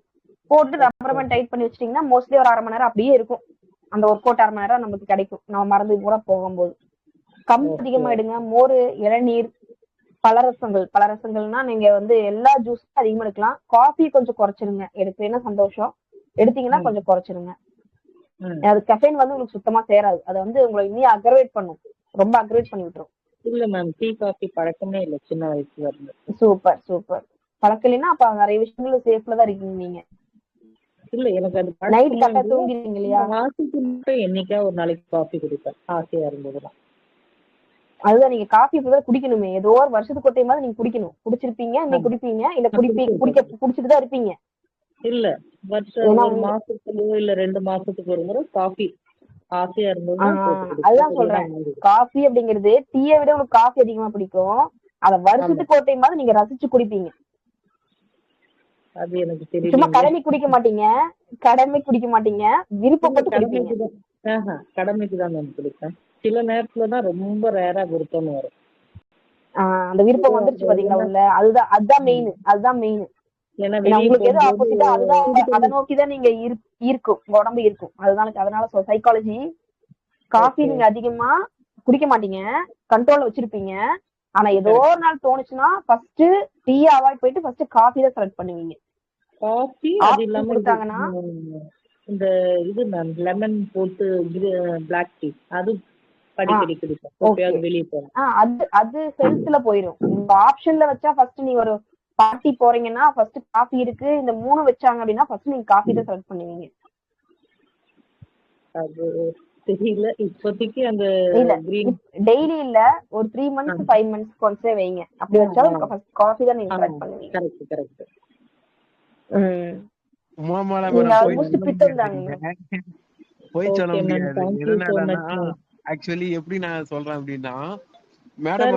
போட்டு ரப்பர் பேண்ட் டைட் பண்ணி வச்சிட்டீங்கன்னா மோஸ்ட்லி ஒரு 1/2 மணி நேரம் அப்படியே இருக்கும். அந்த ஒர்க் அவுட் 1/2 மணி நேரம் நமக்கு கிடைக்கும், நம்ம மறந்து கூட போகும்போது. கம்பு அதிகமா எடுங்க. மோர், இளநீர், பலரசங்கள்னா நீங்க வந்து எல்லா ஜூஸும் அதிகமா எடுக்கலாம். காஃபி கொஞ்சம் குறைச்சிருங்க. எடுத்தீங்கன்னா சந்தோஷம், எடுத்தீங்கன்னா கொஞ்சம் குறைச்சிருங்க. அது கெஃபைன் வந்து உங்களுக்கு சுத்தமா சேராது. அதை வந்து உங்களை இன்னும் அக்ரவேட் பண்ணும், ரொம்ப அக்ரவேட் பண்ணி விட்டுரும். இல்ல மேம், டீ காஃபி பழக்கமே இல்ல சின்ன வயசுல இருந்து. Super super. பழக்கம் இல்லைன்னா அப்ப நிறைய விஷயங்கள் சேஃப்ல தான் இருக்கீங்க நீங்க. இல்ல எனக்கு அது நைட் கரெக்டா பழக்கம்லாம் இல்ல. தூங்கிடுவீங்க இல்லையா? மாசத்துக்கு மட்டும் என்னைக்கா ஒரு நாளைக்கு காஃபி குடிப்பேன் ஆசையா இருந்ததுன்னா. அதுதான், நீங்க காஃபி இப்பதான் குடிக்கணுமே, ஏதோ ஒரு வருஷத்துக்கு ஒரு டைமாவது நீங்க குடிக்கணும். குடிச்சிருப்பீங்க, இன்னைக்கு குடிப்பீங்க, இல்ல நான் குடிச்சிருக்கேன். குடிச்சிட்டு தான் இருப்பீங்க. இல்ல வருஷம் ஏன்னா ஒரு மாசத்துலயோ இல்ல 2 மாசத்துக்கு ஒரு முறை காஃபி ஆசையா இருந்ததுன்னா போட்டு குடிப்பேன். அதுதான் இல்லைன்னா சொல்றேன், வாங்கி. காஃபி அப்படிங்கிறது டீயை விட உங்களுக்கு காஃபி அதிகமா பிடிக்கும். அத ஆமா, வருஷத்துக்கு ஒரு டைமாவது நீங்க ரசிச்சு குடிப்பீங்க. அது எனக்கு சும்மா தெரியலீங்க. கடமை குடிக்க மாட்டீங்க, விருப்பப்பட்டு குடிப்பீங்க. கடமைக்கு தான் கடமைக்கு தான் நான் குடிப்பேன். சில நேரத்துலதான் ரொம்ப ரேரா விருப்பம் வரும். அந்த விருப்பம் வந்துருச்சு பாத்தீங்களா உள்ள, அதுதான் மெயின். ஏன்னா ஏன்னா வெளியே உங்களுக்கு எது போகும்போது ஆப்போசிட்டா அதுதான், அதை நோக்கிதான் நீங்க இருக்கும், உங்க உடம்பு இருக்கும். அதனால சைக்காலஜி, காஃபி நீங்க அதிகமா குடிக்க மாட்டீங்க, கண்ட்ரோல்ல வச்சிருப்பீங்க. ஆனா ஏதோ ஒரு நாள் தோணுச்சுன்னா ஃபர்ஸ்ட் டீயை அவாய்ட் பண்ணிட்டு ஃபர்ஸ்ட் காஃபி தான் செலக்ட் பண்ணுவீங்க. காஃபி அது இல்லாம கொடுத்தாங்கன்னா இந்த இது லெமன் போட்டு பிளாக் டீ அது அடிக்கடி குடிப்பேன். வெளியே போறேன். அது ஹெல்த்ல போயிடும். இந்த ஆப்ஷன்ல வச்சா ஃபர்ஸ்ட் நீங்க ஒரு பார்ட்டி போறீங்கன்னா ஃபர்ஸ்ட் காஃபி இருக்கு, இந்த 3 வச்சாங்க அப்படின்னா ஃபர்ஸ்ட் நீங்க காஃபி தான் செலக்ட் பண்ணுவீங்க. அது தெரியல இப்போதைக்கு. அந்த டெய்லி இல்ல, ஒரு 3 months 5 months ஒன்ஸே வைங்க. அப்படி வச்சாலும் ஃபர்ஸ்ட் காஃபி தான் நீங்க செலக்ட் பண்ணுவீங்க. கரெக்ட். போய் சொல்ல முடியாது. எதனாலன்னா ஆக்சுவலி எப்படி நான் சொல்றேன் அப்படின்னா, மேடம்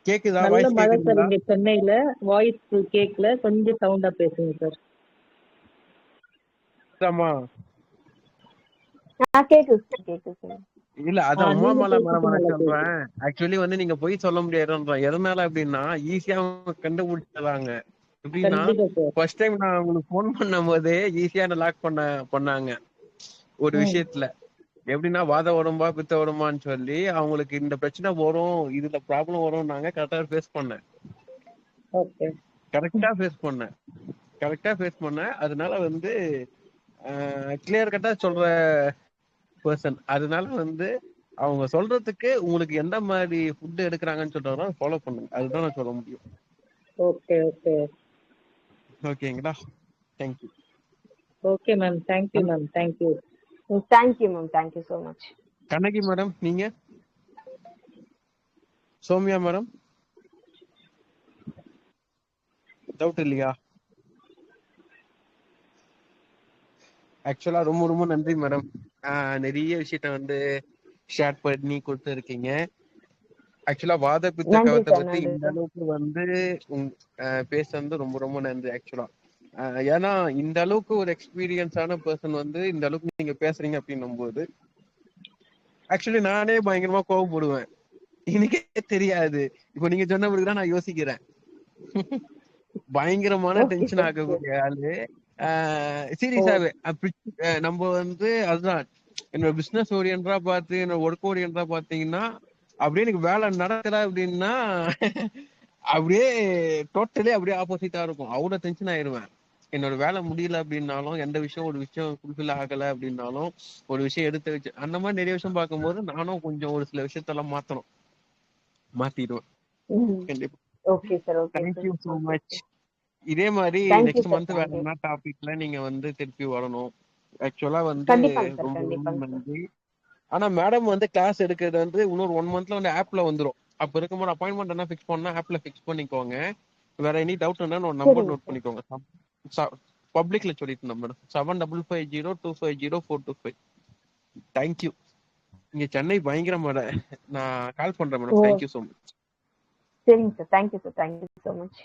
கேக்குதா? நல்ல மழை சார் இங்க சென்னையில. வாய்ஸ் கேக்கல, கொஞ்சம் சவுண்டா பேசுங்க சார். இல்ல அதான் உமாமலை மேடம் நான் சொல்றேன். ஆக்சுவலி வந்து நீங்க போய் சொல்ல முடியாதுன்றேன். எதனால அப்படின்னா ஈஸியா கண்டுபிடிச்சாங்க. எப்படின்னா ஃபர்ஸ்ட் டைம் நான் உங்களுக்கு போன் பண்ணும் போதே ஈஸியா லாக் பண்ணாங்க ஒரு விஷயத்துல. எப்படின்னா வாத உடம்பா பித்த உடம்பான்னு சொல்லி அவங்களுக்கு இந்த பிரச்சனை வரும், இதுல ப்ராப்ளம் வரும். நாங்க கரெக்டா ஃபேஸ் பண்ணேன். அதனால வந்து கிளியர் கட்டா சொல்ற பர்சன். அதனால வந்து அவங்க சொல்றதுக்கு உங்களுக்கு எந்த மாதிரி ஃபுட் எடுக்கிறாங்கன்னு சொல்றாரோ ஃபாலோ பண்ணுங்க. அதுதான் நான் சொல்ல முடியும். ஓகேங்களா? Thank you. Okay ma'am, thank you ma'am. Thank you ma'am, thank you so much. Kannagi madam, நீங்க? சோமியா மேடம், டவுட் இல்லையா? ஆக்சுவலா ரொம்ப ரொம்ப நன்றி மேடம். நிறைய விஷயத்த வந்து ஷேர் பண்ணி கொடுத்து இருக்கீங்க. ஆக்சுவலா வாத பித்த கவத்தை பத்தி இந்த அளவுக்கு வந்து பேசுறது ரொம்ப ரொம்ப நன்றி. ஆக்சுவலா ஏன்னா இந்த அளவுக்கு ஒரு எக்ஸ்பீரியன்ஸான பர்சன் வந்து இந்த அளவுக்கு நீங்க பேசுறீங்க அப்படின்னும் போது ஆக்சுவலி நானே பயங்கரமா கோவப்படுவேன். எனக்கே தெரியாது. இப்போ நீங்க சொன்ன பிறகுதான் நான் யோசிக்கிறேன். பயங்கரமான டென்ஷன் ஆகக்கூடிய ஆளு. சீரியஸாவே நம்ம வந்து அதுதான் என்னோட பிசினஸ் ஓரியன்டா பார்த்து என்னோட ஒர்க் ஓரியன்டா பாத்தீங்கன்னா அப்படியே எனக்கு வேலை நடக்கல அப்படின்னா அப்படியே டோட்டலி அப்படியே ஆப்போசிட்டா இருக்கும். அவ்வளவு டென்ஷன் ஆயிடுவேன். என்னோட வேலை முடியல அப்படின்னாலும், எந்த விஷயம் ஒரு விஷயம் ஃபுல்ஃபில் ஆகல அப்படின்னாலும், ஒரு விஷயம் எடுத்து வச்சு அந்த மாதிரி நிறைய விஷயம் பார்க்கும்போது நானும் கொஞ்சம் ஒரு சில விஷயத்தெல்லாம் மாத்திடுவேன். கண்டிப்பா. Okay sir. Thank you so much. இதே மாதிரி நெக்ஸ்ட் மந்த் வேற என்ன டாபிக்ல நீங்க வந்து திருப்பி வரணும். ஆக்சுவலா வந்து ரொம்ப நன்றி. ஆனா மேடம் வந்து கிளாஸ் எடுக்கிறது வந்து இன்னொரு 1 monthல வந்து ஆப்ல வந்துரும். அப்ப இருக்கும்போது அப்பாயின்மெண்ட் என்ன ஃபிக்ஸ் பண்ணா ஆப்ல ஃபிக்ஸ் பண்ணிக்கோங்க. வேற எனி டவுட் இருந்தா ஒரு நம்பர் நோட் பண்ணிக்கோங்க. பப்ளிக்ல சொல்லிட்டு மேடம் 7550250425. தேங்க்யூ. இங்க சென்னை பயங்கர மழை. நான் கால் பண்றேன் மேடம். Thank you so much. சரிங்க sir. Thank you sir. Thank you so much.